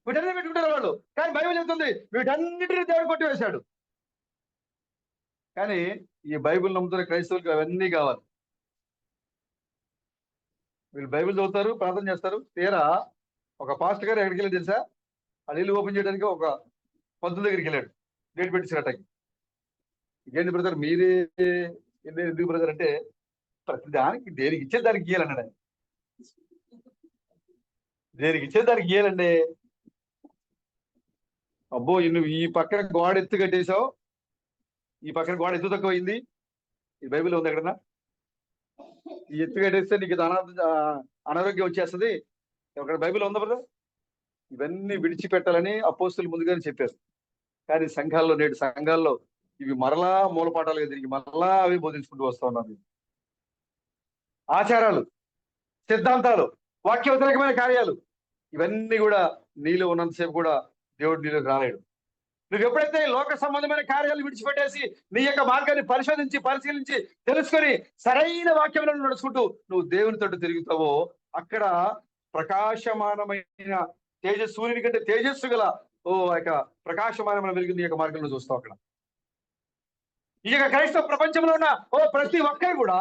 వీటన్ని పెట్టుకుంటారు వాళ్ళు. కానీ బైబిల్ చెప్తుంది వీటన్నిటిని దేవుడు కొట్టివేశాడు. కానీ ఈ బైబిల్ నమ్ముతున్న క్రైస్తవులకు అవన్నీ కావాలి. వీళ్ళు బైబిల్ చదువుతారు, ప్రార్థన చేస్తారు. తీరా ఒక పాస్టర్ గారు ఎక్కడికి వెళ్ళి తెలుసా, ఆ ఇల్లు ఓపెన్ చేయడానికి ఒక పంతుల దగ్గరికి వెళ్ళాడు, డేట్ పెట్టించడానికి. ఏంటి బ్రదర్ మీరే ఎందుకు బ్రదర్ అంటే, ప్రతి దానికి దేనికి ఇచ్చేది దానికి గీయాలన్నాడు ఆయన. దేనికి ఇచ్చేది దానికి గీయాలండి. అబ్బో నువ్వు ఈ పక్కన గోడ ఎత్తు కట్టేశావు, ఈ పక్కన గోడ ఎత్తు తక్కువైంది, ఈ బైబిల్ ఉంది ఎక్కడన్నా, ఈ ఎత్తు కట్టేస్తే నీకు అనారోగ్యం వచ్చేస్తుంది, ఒక బైబిల్ ఉందా బ్రదర్? ఇవన్నీ విడిచిపెట్టాలని అపోస్తులు ముందుగానే చెప్పారు. కానీ నేడు సంఘాల్లో ఇవి మరలా మూలపాఠాలుగా తిరిగి మరలా అవి బోధించుకుంటూ వస్తూ ఉన్నారు. ఆచారాలు, సిద్ధాంతాలు, వాక్య వ్యతిరేకమైన కార్యాలు, ఇవన్నీ కూడా నీలో ఉన్నంతసేపు కూడా దేవుడు నీలోకి రాలేడు. నువ్వు ఎప్పుడైతే లోక సంబంధమైన కార్యాలు విడిచిపెట్టేసి నీ యొక్క మార్గాన్ని పరిశీలించి తెలుసుకొని సరైన వాక్యంలో నడుచుకుంటూ నువ్వు దేవునితో తిరుగుతావో, అక్కడ ప్రకాశమానమైన సూర్యుని కంటే తేజస్సు గల యొక్క ప్రకాశమానమైన వెలుగు నీ యొక్క మార్గంలో చూస్తావు. అక్కడ ఈ యొక్క క్రైస్తవ ప్రపంచంలో ఉన్న ప్రతి ఒక్కరు కూడా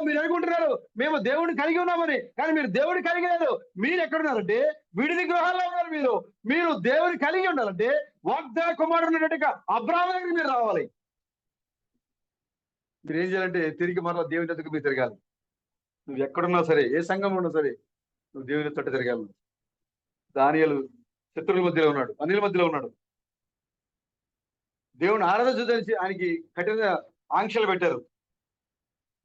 మీరు అనుకుంటున్నారు మేము దేవుడిని కలిగి ఉన్నామని, కానీ మీరు దేవుడిని కలిగి లేదు. మీరు ఎక్కడున్నారంటే విడిది గృహాల్లో ఉన్నారు. మీరు దేవుడిని కలిగి ఉండాలంటే వాగ్దాన కుమారుడు ఉన్నట్టుగా అబ్రాహాము దగ్గరికి మీరు రావాలి. మీరు ఏం చేయాలంటే తిరిగి మరలా దేవుని దగ్గరికి మీరు తిరగాలి. నువ్వు ఎక్కడున్నా సరే, ఏ సంఘంలో ఉన్నా సరే, నువ్వు దేవుని తట్టు తిరగాలి. దానియేలు శత్రువుల మధ్యలో ఉన్నాడు, అనిల మధ్యలో ఉన్నాడు. దేవుని ఆరాధించదని ఆయనకి కఠిన ఆంక్షలు పెట్టారు.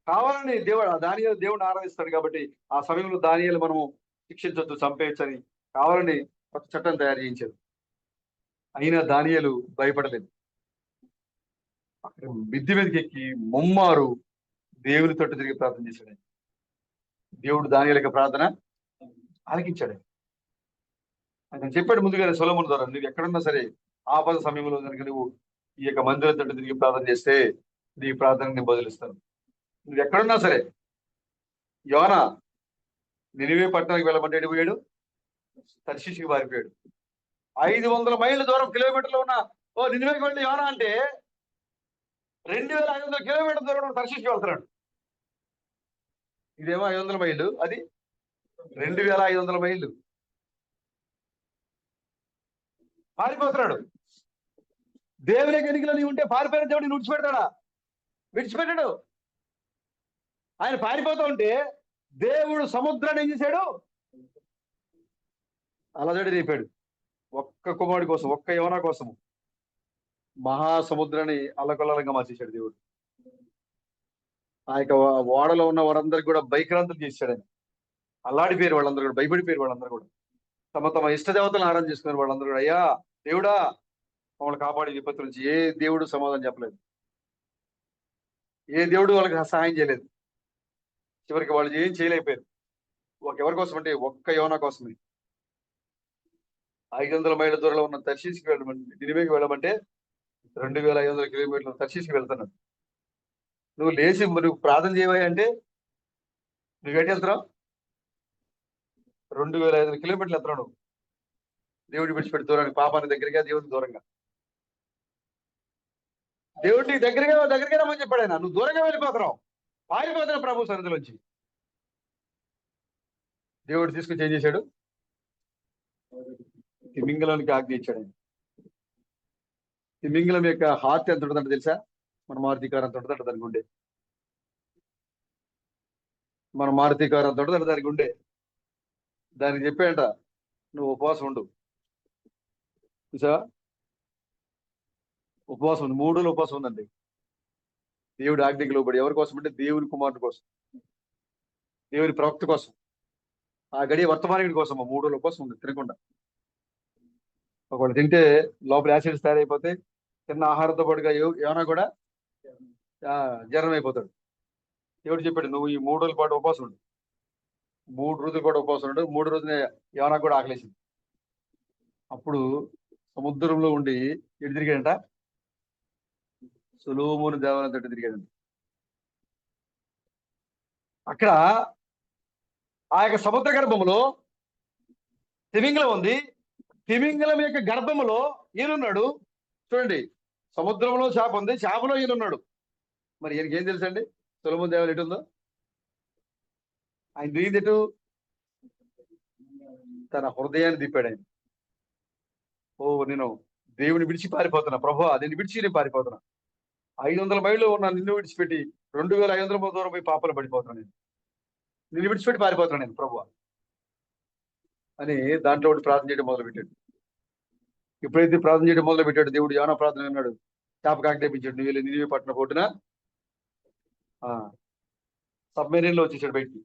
కావాలని దేవుడిని ఆరాధిస్తాడు కాబట్టి ఆ సమయంలో దానియేలు మనము శిక్షించొద్దు, చంపేయచ్చని కావాలని ఒక చట్టం తయారు చేయించారు. అయినా దానియేలు భయపడలేదు. అక్కడ మిద్ది మీదకి ఎక్కి ముమ్మారు దేవుని తట్టు తిరిగి ప్రార్థన చేశాడు. దేవుడు దానియేలు యొక్క ప్రార్థన ఆలకించాడు. ఆయన చెప్పాడు ముందుగానే సొలొమోను ద్వారా, నువ్వు ఎక్కడున్నా సరే ఆపద సమయంలో కనుక నువ్వు ఈ యొక్క మందిరం తట్టు తిరిగి ప్రార్థన చేస్తే నీ ప్రార్థనకు నేను బదులిస్తాను. నువ్వు ఎక్కడున్నా సరే. యోనా నినివే పట్టణానికి వెళ్ళమంటే పోయాడు, తర్షీషుకి పారిపోయాడు. 500 మైళ్ళ దూరం, కిలోమీటర్లు ఉన్న నినివేకి వెళ్ళి యోనా అంటే 2500 కిలోమీటర్ల దూరం తర్షీషుకి వెళ్తున్నాడు. ఇదేమో 500 మైళ్ళు, అది 2500 మైళ్ళు. పారిపోతున్నాడు. దేవుని ఎన్నికలో నీవు ఉంటే పారిపోయిన దేవుడిని విడిచిపెడతాడా? విడిచిపెట్టాడు. ఆయన పారిపోతూ ఉంటే దేవుడు సముద్రాన్ని ఏం చేశాడు? అలజడి రేపాడు. ఒక్క కుమారుడి కోసం, ఒక్క యోనా కోసము మహాసముద్రాన్ని అల్లకొల్లంగా మార్చేశాడు దేవుడు. ఆ యొక్క ఓడలో ఉన్న వారందరికి కూడా భయక్రాంతులు చేశాడు ఆయన. అల్లాడిపోయారు వాళ్ళందరూ కూడా, భయపడిపోయారు వాళ్ళందరూ కూడా. తమ ఇష్ట దేవతలను ఆరాధన చేసుకున్నారు వాళ్ళందరూ కూడా. అయ్యా దేవుడా మమ్మల్ని కాపాడి విపత్తు నుంచి. ఏ దేవుడు సమాధానం చెప్పలేదు, ఏ దేవుడు వాళ్ళకి సహాయం చేయలేదు. చివరికి వాళ్ళు ఏం చేయలేకపోయారు. ఎవరి కోసం అంటే ఒక్క యోనా కోసమే. 500 మైళ్ళ దూరంలో ఉన్న తర్షీషుకి వెళ్ళమంటే, నినివేకి వెళ్ళమంటే 2500 కిలోమీటర్లు తర్షీషుకి వెళ్తున్నాడు. నువ్వు లేచి నువ్వు ప్రార్థన చేయవా అంటే నువ్వు ఎటు వెళ్తున్నావు? 2500 కిలోమీటర్లు వెళ్తున్నావు నువ్వు దేవుడిని విడిచిపెట్టి దూరానికి, పాపానికి దగ్గరగా, దేవుడికి దూరంగా. దేవుడికి దగ్గరగా రమ్మని చెప్పాడు ఆయన. నువ్వు దూరంగా వెళ్ళిపోతున్నావు, పారిపోతున్నావు ప్రభు సన్నిధిలోంచి. దేవుడు తీసుకుని ఏం చేశాడు? తిమింగలానికి ఆజ్ఞ ఇచ్చాడు ఆయన. తిమింగలం యొక్క హార్ట్ ఎంత ఉంటుందంటే తెలుసా? మన మారుతి కారు అంత ఉంటుందంట దానికి ఉండే. మన మారుతి కారు అంత ఉంటుందంట దానికి ఉండే. దానికి చెప్పాయంట, నువ్వు ఉపవాసం ఉండు. చూసా, ఉపవాసం ఉంది, 3 రోజులు ఉపవాసం ఉందండి. దేవుడి ఆజ్ఞకి లోబడి. ఎవరి కోసం అంటే దేవుని కుమారుని కోసం, దేవుని ప్రవక్త కోసం, ఆ గడియ వర్తమానికుడి కోసం 3 రోజుల ఉపవాసం ఉంది తినకుండా. ఒకవేళ తింటే లోపల యాసిడ్స్ తయారైపోతే తిన్న ఆహారంతో పాటుగా ఏమైనా కూడా జీర్ణం అయిపోతాడు. దేవుడు చెప్పాడు, నువ్వు ఈ 3 రోజుల పాటు ఉపవాసం ఉండు. 3 రోజుల పాటు ఉపవాసం ఉండు. 3 రోజులే ఏమైనా కూడా ఆకలేసింది. అప్పుడు సముద్రంలో ఉండి ఎటు తిరిగాడంట? సొలొమోను దేవాలయం తట్టు తిరిగాడంట. అక్కడ ఆ యొక్క సముద్ర గర్భంలో తిమింగలం ఉంది. తిమింగలం యొక్క గర్భములో ఈయనున్నాడు. చూడండి, సముద్రంలో చేప ఉంది, చేపలో ఈయనున్నాడు. మరి ఈయనకి ఏం తెలుసండి సొలొమోను దేవాలయం ఎటు ఉందో? ఆయన దిగింది ఎటు? తన హృదయాన్ని దిప్పాడు ఆయన. నేను దేవుని విడిచి పారిపోతున్నా ప్రభు, నిన్ను విడిచి నేను పారిపోతున్నా. 500 మైళ్ళు ఉన్న నిన్ను విడిచిపెట్టి 2500 మైళ్ళ దూరం పోయి పాపలు పడిపోతున్నాను. నిన్ను విడిచిపెట్టి పారిపోతున్నాను నేను ప్రభు అని దాంట్లో ప్రార్థన చేయడం మొదలుపెట్టాడు. ఎప్పుడైతే ప్రార్థన చేయడం మొదలు పెట్టాడు, దేవుడు యోనా ప్రార్థన అన్నాడు, చేపకు ఆజ్ఞాపించాడు, నువ్వు వెళ్ళి నినివే పట్టణ కొట్టున సబ్మెరీన్ లో వచ్చేసాడు బయటికి.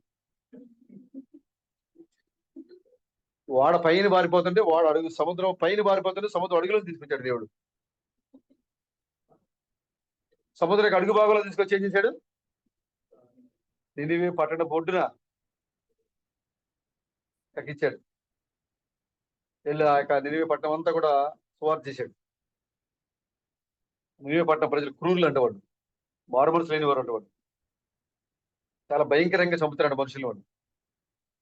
వాడ పైన పారిపోతుంటే వాడు అడుగు, సముద్రం పైన పారిపోతుంటే సముద్రం అడుగులో తీసుకొచ్చాడు దేవుడు. సముద్రం అడుగు భాగంలో తీసుకొచ్చి ఏం చేశాడు? నినివే పట్టణ బొడ్డున ఎక్కిచ్చాడు. వెళ్ళి ఆ యొక్క నినివే పట్టణం అంతా కూడా సువార్త చేశాడు. నినివే పట్టణ ప్రజలు క్రూరులు అంటేవాడు, మారు మనసు లేని వారు అంటేవాడు, చాలా భయంకరంగా చంపుతున్నాడు మనుషులు. వాడు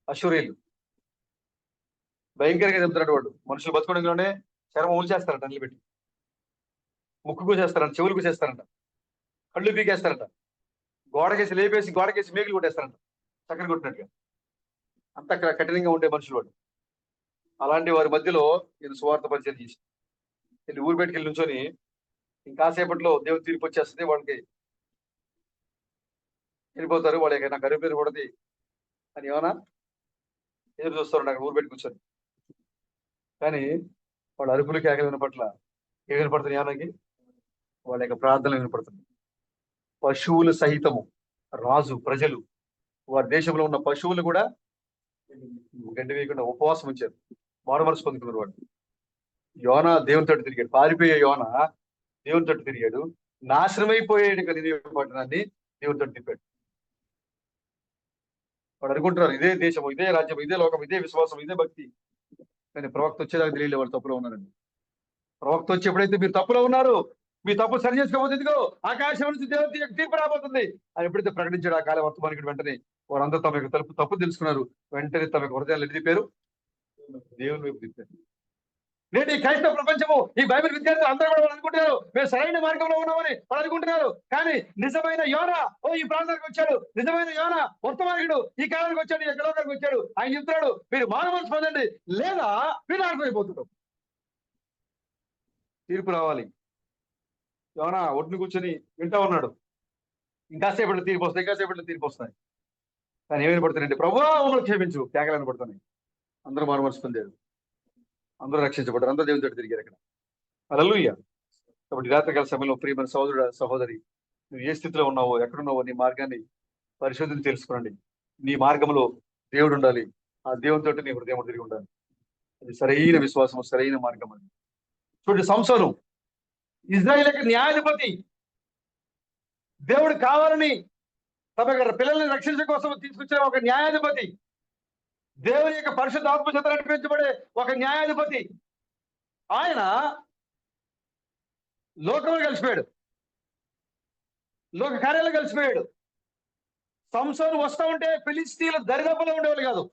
అశూరీయులు భయంకరంగా చంపుతున్నాడు. వాడు మనుషులు బతుకోవడంలోనే చర్మం ఊల్చేస్తారంట, నిలబెట్టి ముక్కు కూసేస్తారంట, చెవులు కూసేస్తారంట, కళ్ళు పీకేస్తారంట, గోడకేసి లేపేసి గోడకేసి మేకులు కొట్టేస్తారంట, చక్కర కొట్టినట్టుగా. అంత కఠినంగా ఉండే మనుషులు వాడు. అలాంటి వారి మధ్యలో నేను సువార్త పరిచయం చేసి వెళ్ళి ఊరు బయటికి వెళ్ళి నుంచొని ఇంకాసేపట్లో దేవుడు తీర్పు వచ్చేస్తుంది, వాళ్ళకి వెళ్ళిపోతారు, వాళ్ళకి నాకు అరువు పేరు కూడది అని ఏమన్నా ఎదురు చూస్తారు అక్కడ ఊరు పెట్టి కూర్చొని. కానీ వాళ్ళ అరుపులు కేకలు వినపట్ల ఏం వినపడుతుంది? ఏమన్నాకి వాళ్ళ యొక్క ప్రార్థనలు వినపడుతుంది. పశువులు సహితము రాజు ప్రజలు, వారి దేశంలో ఉన్న పశువులు కూడా గడ్డి వేయకుండా ఉపవాసం ఉంచారు, మారు మనసు పొందుకున్నారు. వాడు యోనా దేవుని తట్టు తిరిగాడు. పారిపోయే యోనా దేవుని తట్టు తిరిగాడు. నాశనమైపోయాడు నినివే పట్టణాన్ని దేవుని తట్టు తిప్పాడు. వాడు అనుకుంటున్నారు ఇదే దేశం, ఇదే రాజ్యం, ఇదే లోకం, ఇదే విశ్వాసం, ఇదే భక్తి. కానీ ప్రవక్త వచ్చేదాకా తెలియలే వాళ్ళు తప్పులో ఉన్నారండి. ప్రవక్త వచ్చి ఎప్పుడైతే మీరు తప్పులో ఉన్నారు, మీ తప్పు సరి చేసుకోబోతుంది, ఇదిగో ఆకాశం నుంచి దేవుడి తీర్పు రాబోతుంది అని ఎప్పుడైతే ప్రకటించాడు ఆ కాలం వర్తమానికి, వెంటనే వారందరూ తమ యొక్క తప్పు తెలుసుకున్నారు. వెంటనే తమ యొక్క హృదయాలు ఎటు తిప్పారు? దేవుని వైపు తిప్పారు. నేటి క్రైస్తవ ప్రపంచము, ఈ బైబిల్ విద్యార్థులు అందరూ కూడా వాళ్ళు అనుకుంటున్నారు మేము సరైన మార్గంలో ఉన్నామని వాళ్ళు అనుకుంటున్నారు. కానీ నిజమైన యోనా ఈ ప్రాంతానికి వచ్చాడు, నిజమైన యోనా వర్తమానికుడు ఈ కాలానికి వచ్చాడు, ఈ లోకానికి వచ్చాడు. ఆయన చెప్తున్నాడు మీరు మారు మనసు పొందండి, లేదా మీరు నాశనమైపోతున్నారు. తీర్పు రావాలి. యోనా ఒడ్డుని కూర్చొని వింటా ఉన్నాడు, ఇంకాసేపట్లో తీర్పు వస్తాయి, ఇంకాసేపట్లో తీర్పు వస్తాయి. కానీ ఏమైనా పడుతున్నాయండి? ప్రభువా మమ్మల్ని క్షమించు కేకలను పడుతున్నాయి. అందరూ మారు మనసు పొందారు, అందరూ రక్షించబడ్డారు, అందరూ దేవుని తోటి తిరిగారు అక్కడ. హల్లెలూయా. కాబట్టి రాత్రికాల సమయంలో ప్రియమైన సహోదరుడు సహోదరి, నువ్వు ఏ స్థితిలో ఉన్నావో, ఎక్కడున్నావో, నీ మార్గాన్ని పరిశోధన తెలుసుకోండి. నీ మార్గంలో దేవుడు ఉండాలి, ఆ దేవునితో నీ హృదయం తిరిగి ఉండాలి. అది సరైన విశ్వాసం, సరైన మార్గం. అది చూడండి, సంసోను ఇజ్రాయేల్ యొక్క న్యాయాధిపతి. దేవుడు కావాలని తమ పిల్లల్ని రక్షించడం కోసం తీసుకొచ్చిన ఒక న్యాయాధిపతి, దేవుని యొక్క పరిశుద్ధాత్మ చేత నడిపించబడే ఒక న్యాయాధిపతి. ఆయన లోకంలో కలిసిపోయాడు, లోక కార్యాలు కలిసిపోయాడు. సంసోను వస్తూ ఉంటే ఫిలిస్తీన్ల దరిదాపులో ఉండేవాళ్ళు కాదు.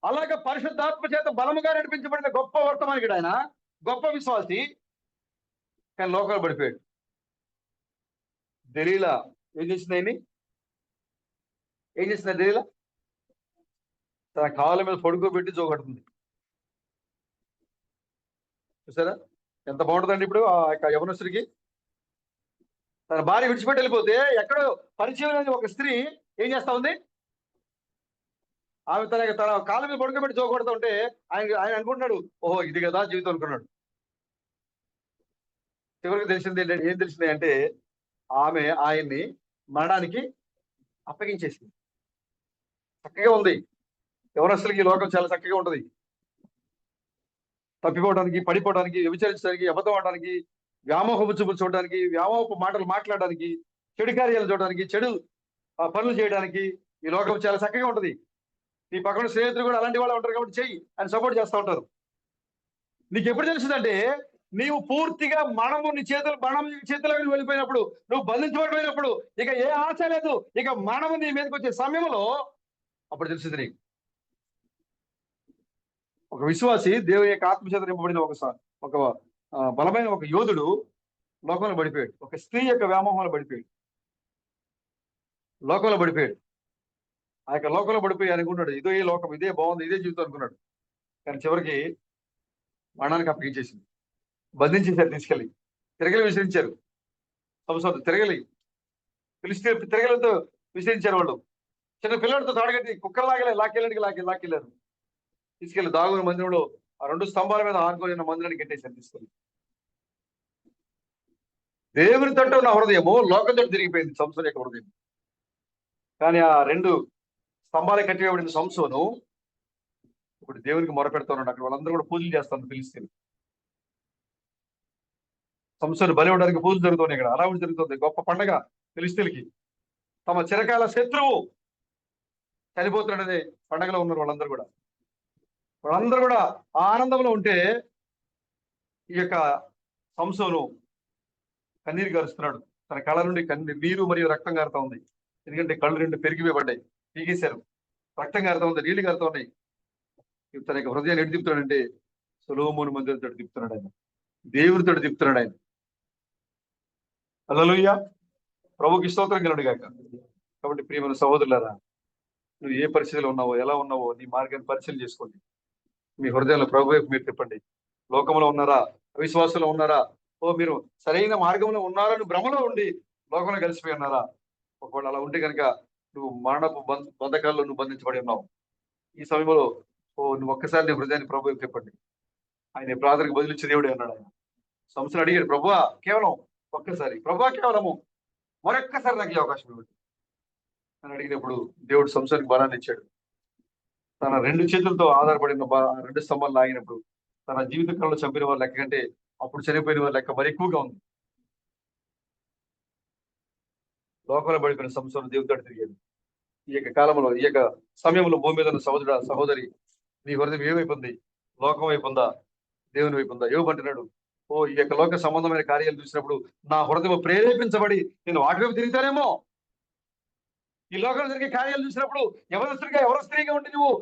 అలాగే పరిశుద్ధాత్మ చేత బలముగా నడిపించబడిన గొప్ప వర్తమానికుడు ఆయన, గొప్ప విశ్వాసి. కానీ లోకాలు పడిపోయాడు. దెలీలా ఏం చేసింది? దెలీలా తన కాళ్ళ మీద పడుకోబెట్టి జోగడుతుంది. చూసారా? ఎంత బాగుంటుందండి ఇప్పుడు ఆ యొక్క యవనస్తుడికి. తన భార్య విడిచిపెట్టి వెళ్ళిపోతే ఎక్కడో పరిచయం లేని ఒక స్త్రీ ఏం చేస్తా ఉంది, ఆమె తన కాళ్ళ మీద పడుకోబెట్టి జోకొడుతూ ఉంటే ఆయన అనుకుంటున్నాడు, ఓహో ఇది కదా జీవితం అనుకున్నాడు. చివరికి తెలిసింది ఏంటంటే, ఏం తెలిసింది అంటే ఆమె ఆయన్ని మరణానికి అప్పగించేసింది. చక్కగా ఉంది. యవనస్తులకి ఈ లోకం చాలా చక్కగా ఉంటది. తప్పిపోవడానికి, పడిపోవడానికి, వ్యభిచరించడానికి, అబద్ధం ఆడడానికి, వ్యామోహపు చూపులు చూడడానికి, వ్యామోహపు మాటలు మాట్లాడడానికి, చెడు కార్యాలు చూడడానికి, చెడు పనులు చేయడానికి ఈ లోకం చాలా చక్కగా ఉంటది. నీ పక్కన స్నేహితులు కూడా అలాంటి వాళ్ళు ఉంటారు కాబట్టి చెయ్యి అని సపోర్ట్ చేస్తూ ఉంటారు. నీకు ఎప్పుడు తెలిసిందంటే నీవు పూర్తిగా నీ చేతిలోకి వెళ్ళిపోయినప్పుడు, నువ్వు బంధించబడిపోయినప్పుడు ఇక ఏ ఆశ లేదు, ఇక మరణము నీ మీదకి వచ్చే సమయంలో అప్పుడు తెలిసింది నీకు. ఒక విశ్వాసి దేవుని యొక్క ఆత్మచేత నింపబడిన ఒక బలమైన ఒక యోధుడు లోకంలో పడిపోయాడు. ఒక స్త్రీ యొక్క వ్యామోహంలో పడిపోయాడు. లోకంలో పడిపోయాడు. ఆ యొక్క లోకంలో పడిపోయి అనుకున్నాడు, ఇదే లోకం, ఇదే బాగుంది, ఇదే జీవితం అనుకున్నాడు. కానీ చివరికి మరణానికి అప్పగించేసింది. బంధించేశారు, తీసుకెళ్ళి తిరగలి విసిరించారు. సంవత్సరం తిరగలి పిలిస్తే తిరగలతో విసిరించారు. వాళ్ళు చిన్న పిల్లలతో తాడగట్టి కుక్కర్లాగలే లాక్కెళ్ళారు. తీసుకెళ్లి దాగుని మందిరంలో ఆ 2 స్తంభాల మీద ఆనుకొని ఉన్న మందిరాన్ని కట్టేశారు. తీసుకెళ్ళి దేవుని తట్టు ఉన్న హృదయము లోకం తట్టు తిరిగిపోయింది సంసోను యొక్క హృదయం. కానీ ఆ 2 స్తంభాలు కట్టివేయబడిన సంసోను ఇప్పుడు దేవునికి మొరపెడుతున్నాడు. అక్కడ వాళ్ళందరూ కూడా పూజలు చేస్తాను ఫిలిస్తీన్లు. సంసోను బలి ఇవ్వడానికి పూజలు జరుగుతున్నాయి. ఇక్కడ అరావుడు జరుగుతుంది. గొప్ప పండగ ఫిలిస్తీన్లకి. తమ చిరకాల శత్రువు చనిపోతున్నాడనే పండగలో ఉన్నారు వాళ్ళందరూ కూడా. వాళ్ళందరూ కూడా ఆనందంలో ఉంటే ఈ యొక్క సంసోను కన్నీరు గారుస్తున్నాడు. తన కళ్ళ నుండి నీరు మరియు రక్తం కారుతా ఉంది. ఎందుకంటే కళ్ళు 2 పెరిగిపోయి పీగేశారు. రక్తం కారుతా ఉంది, నీళ్లు కారుతా ఉన్నాయి. తన యొక్క హృదయాన్ని ఎటు తిప్పుతున్నాడంటే సొలొమోను మందిరంతో తిప్పుతున్నాడు ఆయన. దేవునితో తిప్పుతున్నాడు ఆయన. హల్లెలూయా, ప్రభుకి స్తోత్రం కలుగును గాక. కాబట్టి ప్రియమైన సహోదరులారా, నువ్వు ఏ పరిస్థితిలో ఉన్నావో, ఎలా ఉన్నావో నీ మార్గాన్ని పరిశీలన చేసుకోండి. మీ హృదయంలో ప్రభు వైపు మీరు తిప్పండి. లోకంలో ఉన్నారా, అవిశ్వాసంలో ఉన్నారా, మీరు సరైన మార్గంలో ఉన్నారని భ్రమలో ఉండి లోకంలో కలిసిపోయి ఉన్నారా? ఒకవేళ అలా ఉంటే కనుక నువ్వు మరణపు బంధకాల్లో నువ్వు బంధించబడి ఉన్నావు. ఈ సమయంలో నువ్వు ఒక్కసారి నీ హృదయాన్ని ప్రభు వైపు తిప్పండి. ఆయన ప్రార్థనకు బదిలిచ్చే దేవుడే అన్నాడు. ఆయన సంవత్సరం అడిగాడు, ప్రభువా కేవలం ఒక్కసారి, ప్రభువా కేవలము మరొక్కసారి నాకు ఈ అవకాశం ఇవ్వండి అని అడిగినప్పుడు దేవుడు సంవత్సరానికి బలాన్ని ఇచ్చాడు. తన 2 చేతులతో ఆధారపడిన 2 స్తంభాలు లాగినప్పుడు తన జీవిత కాలంలో చంపిన వారి లెక్క కంటే అప్పుడు చనిపోయిన వారి లెక్క మరి ఎక్కువగా ఉంది. లోకంలో పడిపోయిన సంవత్సరం దేవుడితో తిరిగాడు. ఈ యొక్క కాలంలో, ఈ యొక్క సమయంలో భూమి మీద ఉన్న సహోదరి నీ హృదయం ఏమైపు ఉంది? లోకం వైపు ఉందా, దేవుని వైపు ఉందా? ఏమంటున్నాడు, ఈ యొక్క లోక సంబంధమైన కార్యాలు చూసినప్పుడు నా హృదయం ప్రేరేపించబడి నేను వాటి వైపు తిరుగుతానేమో. ఈ లోకంలో జరిగే కార్యాలు చూసినప్పుడు ఎవరు స్త్రీగా ఉండి నువ్వు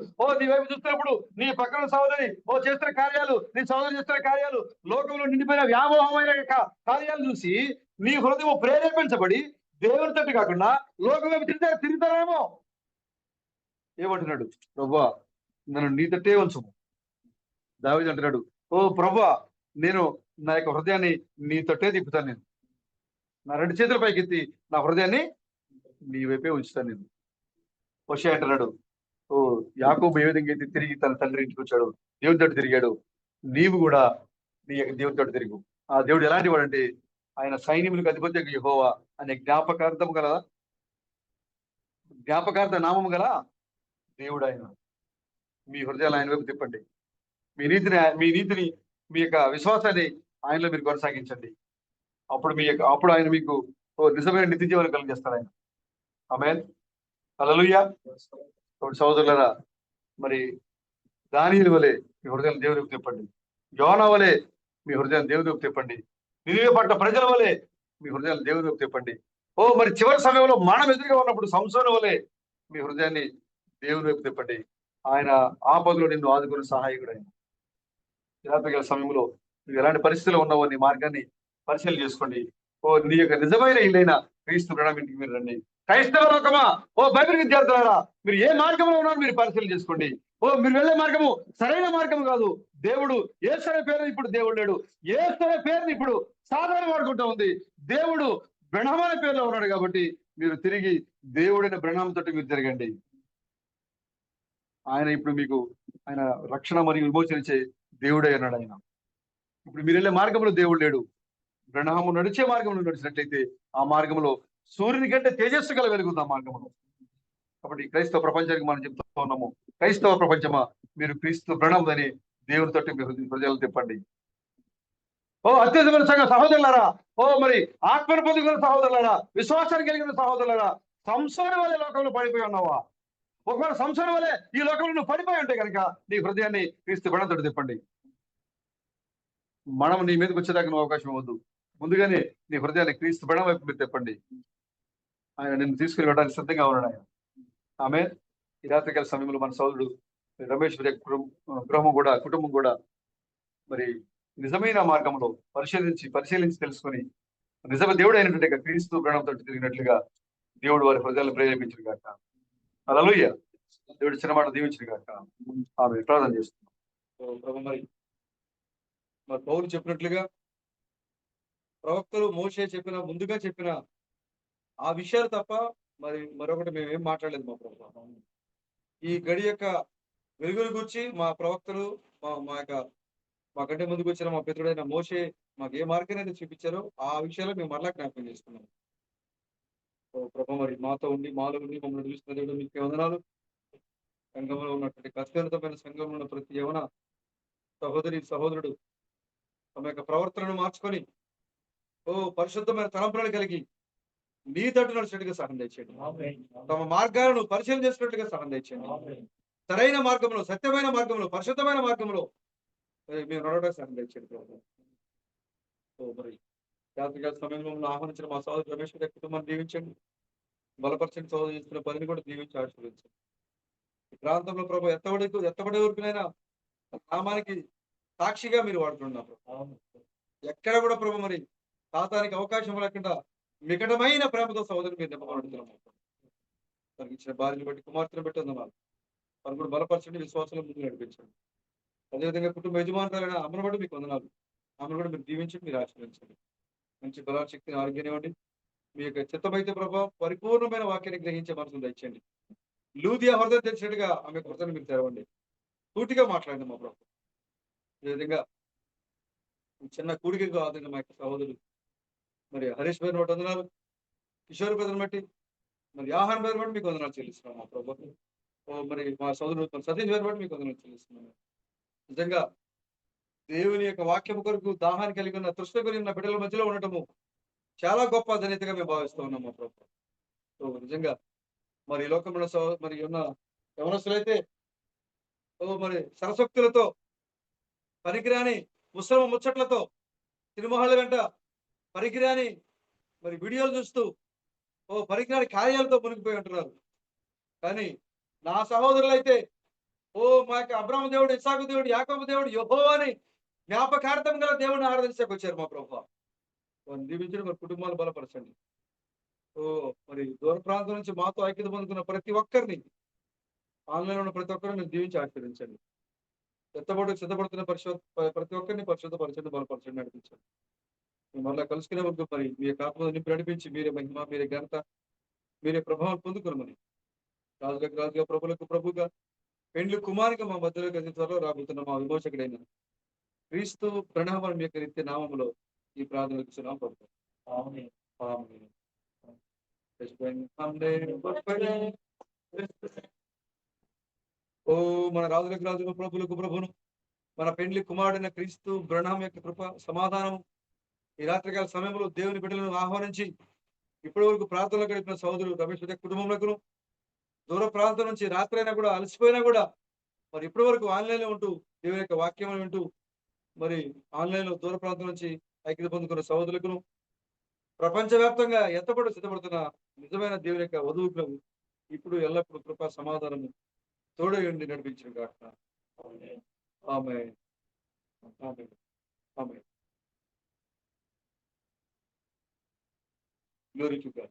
నీ వైపు చూస్తున్నప్పుడు నీ పక్కన సహోదరి చేస్తున్న కార్యాలు, నీ సహోదరి చేస్తున్న కార్యాలు, లోకంలో నిండిపోయిన వ్యామోహమైన కార్యాలు చూసి నీ హృదయం ప్రేరేపించబడి దేవుని తట్టు కాకుండా లోకం వైపు తిరుగుతారేమో. ఏమంటున్నాడు, ప్రభువా నన్ను నీ తట్టే ఉంచము. దావీదు అంటున్నాడు, ప్రభువా నేను నా యొక్క హృదయాన్ని నీ తట్టే తిప్పుతాను. నేను నా 2 చేతుల పైకి ఎత్తి నా హృదయాన్ని నీ వైపే ఉంచుతాను నేను. హోషేయ అంటున్నాడు, యాకోబు ఏ విధంగా అయితే తిరిగి తన తండ్రి ఇంటికి వచ్చాడు, దేవుని తోటి తిరిగాడు, నీవు కూడా నీ యొక్క దేవుని తోటి తిరుగు. ఆ దేవుడు ఎలాంటి వాడంటే ఆయన సైన్యములకు అధిపతి యెహోవా అనే జ్ఞాపకార్థ నామము గల దేవుడు ఆయన. మీ హృదయాలు ఆయన వైపు తిప్పండి. మీ నీతిని మీ యొక్క విశ్వాసాన్ని ఆయనలో మీరు కొనసాగించండి. అప్పుడు ఆయన మీకు నిజమైన నిత్య జీవనం కలిగిస్తారు ఆయన. ఆమేన్, హల్లెలూయా. సహోదరులారా, మరి దానియేలు వలె మీ హృదయాన్ని దేవుని వైపు తిప్పండి. యోనా వలె మీ హృదయాన్ని దేవుని వైపు తిప్పండి. నినివే పట్ల ప్రజల వలె మీ హృదయాన్ని దేవుని వైపు తిప్పండి. మరి చివరి సమయంలో మనం ఎదురుగా ఉన్నప్పుడు సంసోను వలె మీ హృదయాన్ని దేవుని వైపు తిప్పండి. ఆయన ఆపదలో నిన్ను ఆదుకునే సహాయకుడు ఆయన. రాత్రికాల సమయంలో నువ్వు ఎలాంటి పరిస్థితిలో ఉన్నావో నీ మార్గాన్ని పరిశీలన చేసుకోండి. నీ యొక్క నిజమైన ఇల్లైన క్రీస్తు బ్రహ్మ ఇంటికి మీరు రండి. క్రైస్తవ లోకమా, ఓ బైబిల్ విద్యార్థులారా, మీరు ఏ మార్గంలో ఉన్నారో మీరు పరిశీలన చేసుకోండి. ఓ మీరు వెళ్ళే మార్గము సరైన మార్గం కాదు. దేవుడు యేసు అనే పేరు ఇప్పుడు దేవుడు లేడు. యేసు అనే పేరుని ఇప్పుడు సాధారణ వాడుకుంటూ ఉంది. దేవుడు బ్రహ్మ అనే పేరులో ఉన్నాడు. కాబట్టి మీరు తిరిగి దేవుడైన బ్రహ్మ తోటి మీరు తిరగండి. ఆయన ఇప్పుడు మీకు ఆయన రక్షణ మరియు విమోచన ఇచ్చే దేవుడే అన్నాడు ఆయన. ఇప్పుడు మీరు వెళ్ళే మార్గంలో దేవుడు లేడు. బ్రహ్మము నడిచే మార్గంలో నడిచినట్లయితే ఆ మార్గంలో సూర్యుని కంటే తేజస్సు గల వెలుగుంది ఆ మార్గంలో. కాబట్టి క్రైస్తవ ప్రపంచానికి మనం చెప్తూ ఉన్నాము, క్రైస్తవ ప్రపంచమా, మీరు క్రీస్తు బ్రహ్మం అని దేవుని తోటి మీరు ప్రజలు తిప్పండి. ఓ అత్యధికమైన సంఘ సహోదరులారా, ఓ మరి ఆత్మను పొందుకున్న సహోదరులారా, విశ్వాసాన్ని కలిగిన సహోదరులారా, సంసారం వల్ల లోకంలో పడిపోయి ఉన్నావా? ఒకవేళ సంసారం వల్లే ఈ లోకంలో నువ్వు పడిపోయి ఉంటే కనుక నీ హృదయాన్ని క్రీస్తు బ్రహ్మతో తిప్పండి. మనం నీ మీదకి వచ్చేదాకా నువ్వు అవకాశం ఇవ్వద్దు. ముందుగానే నీ హృదయాన్ని క్రీస్తు బ్రహ్మ వైపు మీరు తిప్పండి. ఆయన నిన్ను తీసుకుని వెళ్ళడానికి సిద్ధంగా ఉన్నాడు ఆయన. ఆమె ఈ రాత్రికాల సమయంలో మన సోదరుడు రమేష్ గృహం కూడా, కుటుంబం కూడా మరి నిజమైన మార్గంలో పరిశీలించి తెలుసుకొని నిజమైన దేవుడు అయినటువంటి క్రీస్తు బ్రహ్మతో తిరిగినట్లుగా దేవుడు వారి హృదయాలను ప్రేరేపించిన గాక. హల్లెలూయా. దేవుడు చిన్న మాట దీవించిన గాక. ఆమె ప్రార్థన చేస్తున్నాం. మరి పౌలు చెప్పినట్లుగా ప్రవక్తలు మోషే ముందుగా చెప్పిన ఆ విషయాలు తప్ప మరొకటి మేము ఏం మాట్లాడలేదు మా ప్రభువా. ఈ గడి యొక్క వెలుగుల గురించి మా ప్రవక్తలు మాకంటే ముందుకు వచ్చిన మా పితరుడైన మోషే మాకు ఏ మార్గం అయితే చూపించారో ఆ విషయాలు మేము మరలా జ్ఞాపకం చేసుకున్నాం. ప్రభు మరి మాతో ఉండి మాలో ఉండి మమ్మల్ని చూస్తున్న దేవుడు మీకు వందనాలు. సంఘంలో ఉన్నటువంటి కష్టమైన సంఘంలో ఉన్న ప్రతి యవన సహోదరుడు తమ యొక్క ప్రవర్తనను మార్చుకొని పరిశుద్ధమైన తలంపులను కలిగి నీ తట్టు నడిచినట్టుగా సహాయం తెచ్చేయండి. తమ మార్గాలను పరిచయం చేసినట్టుగా సహాయం తెచ్చేయండి. సరైన మార్గంలో, సత్యమైన మార్గంలో, పరిశుద్ధమైన మార్గంలో మేము నడవడానికి సహాయం తెచ్చేయండి. మరి రాత్రికాల సమయంలో ఆహ్వానించిన మా సోదరు రమేష్ గారి కుటుంబాన్ని దీవించండి. బలపరచండి. సోదరు చేస్తున్న పనిని కూడా దీవించి ఆశీర్వదించండి. ఈ ప్రాంతంలో ప్రభు ఎత్తబడే వరకునైనా నామానికి సాక్షిగా మీరు వాడుతున్నారు. ఎక్కడ కూడా ప్రభు మరి సాతానికి అవకాశం లేకుండా నికటమైన ప్రేమతో సహోదరుని మీరు నింపబడుతున్నాము. తనకి ఇచ్చిన భార్యను బట్టి, కుమార్తెను బట్టి వందనాలు. వారు కూడా బలపరచండి, విశ్వాసంలో ముందు నడిపించండి. అదేవిధంగా కుటుంబ యజమానురాలైన అమ్మను బట్టి మీకు వందనాలు. ఆమెను కూడా మీరు దీవించండి, మీరు ఆశీర్వదించండి. మంచి బలాల శక్తిని, ఆరోగ్యాన్ని ఇవ్వండి. మీ యొక్క చిత్తమైతే ప్రభావం పరిపూర్ణమైన వాక్యాన్ని గ్రహించే మనసును తెచ్చండి. లూదియా హృదయం తెచ్చినట్టుగా ఆమె హృదయాన్ని మీరు తెరవండి. సూటిగా మాట్లాడండి మా ప్రభు. అదేవిధంగా చిన్న కూడికి కాదు మా యొక్క సహోదరులు మరి హరీష్ గారిని బట్టి వందనాలు, కిషోర్ గారిని బట్టి, మరి ఆహారం గారిని బట్టి మీకు వందనాలు చెల్లిస్తున్నాం మా ప్రభు. మరి మా సోదరుడు సతీష్ గారిని బట్టి మీకు వందనాలు చెల్లిస్తున్నాం. నిజంగా దేవుని యొక్క వాక్యం కొరకు దాహాన్ని కలిగి ఉన్న, తృష్ణ కలిగి ఉన్న బిడ్డల మధ్యలో ఉండటము చాలా గొప్ప ధన్యతగా మేము భావిస్తూ ఉన్నాం మా ప్రభు. నిజంగా మరి ఈ లోకంలో మరి ఉన్న యవనస్తులైతే మరి సరసక్తులతో, పనికిరాని ముసలమ ముచ్చట్లతో, సినిమాల వెంట పనికిరాని మరి వీడియోలు చూస్తూ పనికిరాని కార్యాలతో మునిగిపోయి ఉంటున్నారు. కానీ నా సహోదరులు అయితే మా యొక్క అబ్రాహ్మ దేవుడు, ఇస్సాకు దేవుడు, యాకోబు దేవుడు, యెహోవా అని జ్ఞాపకార్థం గల దేవుడిని ఆరాధించడానికి వచ్చారు మా ప్రభువా. వారిని దీవించండి, మరి కుటుంబాలు బలపరచండి. మరి దూర ప్రాంతం నుంచి మాతో ఐక్యత పొందుకున్న ప్రతి ఒక్కరిని, ఆన్లైన్ ఉన్న ప్రతి ఒక్కరిని మీరు దీవించి ఆశీర్వదించండి. సిద్ధపడుతున్న ప్రతి ఒక్కరిని పరిశుద్ధపరచండి, బలపరచండి, నడిపించండి. మళ్ళీ కలుసుకునే వరకు మరి మీ యొక్క ఆత్మను నింపి నడిపించి మీరే మహిమ, మీరే ఘనత, మీరే ప్రభావం పొందుకురమని రాజుగా ప్రభులకు ప్రభుగా పెండ్లి కుమారిగా మా మధ్యలోకి అతి త్వరలో రాబోతున్న మా విమోచకుడైన క్రీస్తు ప్రణామం యొక్క నిత్య నామములో ఈ ప్రార్థనకు చున్నాం ప్రభు. మన రాజులకు ప్రభులకు ప్రభును, మన పెండ్లి కుమారుడైన క్రీస్తు బ్రహ్మ యొక్క కృప, సమాధానం ఈ రాత్రికాల సమయంలో దేవుని బిడ్డలను ఆహ్వానించి ఇప్పటి వరకు ప్రార్థనలు గడిపిన సోదరులు రమేష్ కుటుంబంలో దూర ప్రాంతం నుంచి రాత్రి అయినా కూడా అలసిపోయినా కూడా మరి ఇప్పటి వరకు ఆన్లైన్లో ఉంటూ దేవుని యొక్క వాక్యం వింటూ మరి ఆన్లైన్లో దూర ప్రాంతం నుంచి ఐక్యత పొందుకున్న సహోదరులకు, ప్రపంచవ్యాప్తంగా సిద్ధపడుతున్న నిజమైన దేవుని యొక్క వధువులకు ఇప్పుడు ఎల్లప్పుడూ కృపా సమాధానము తోడై ఉండి నడిపించిన గాక. ఆమేన్. ఆమేన్. ఆమేన్. Glory to God.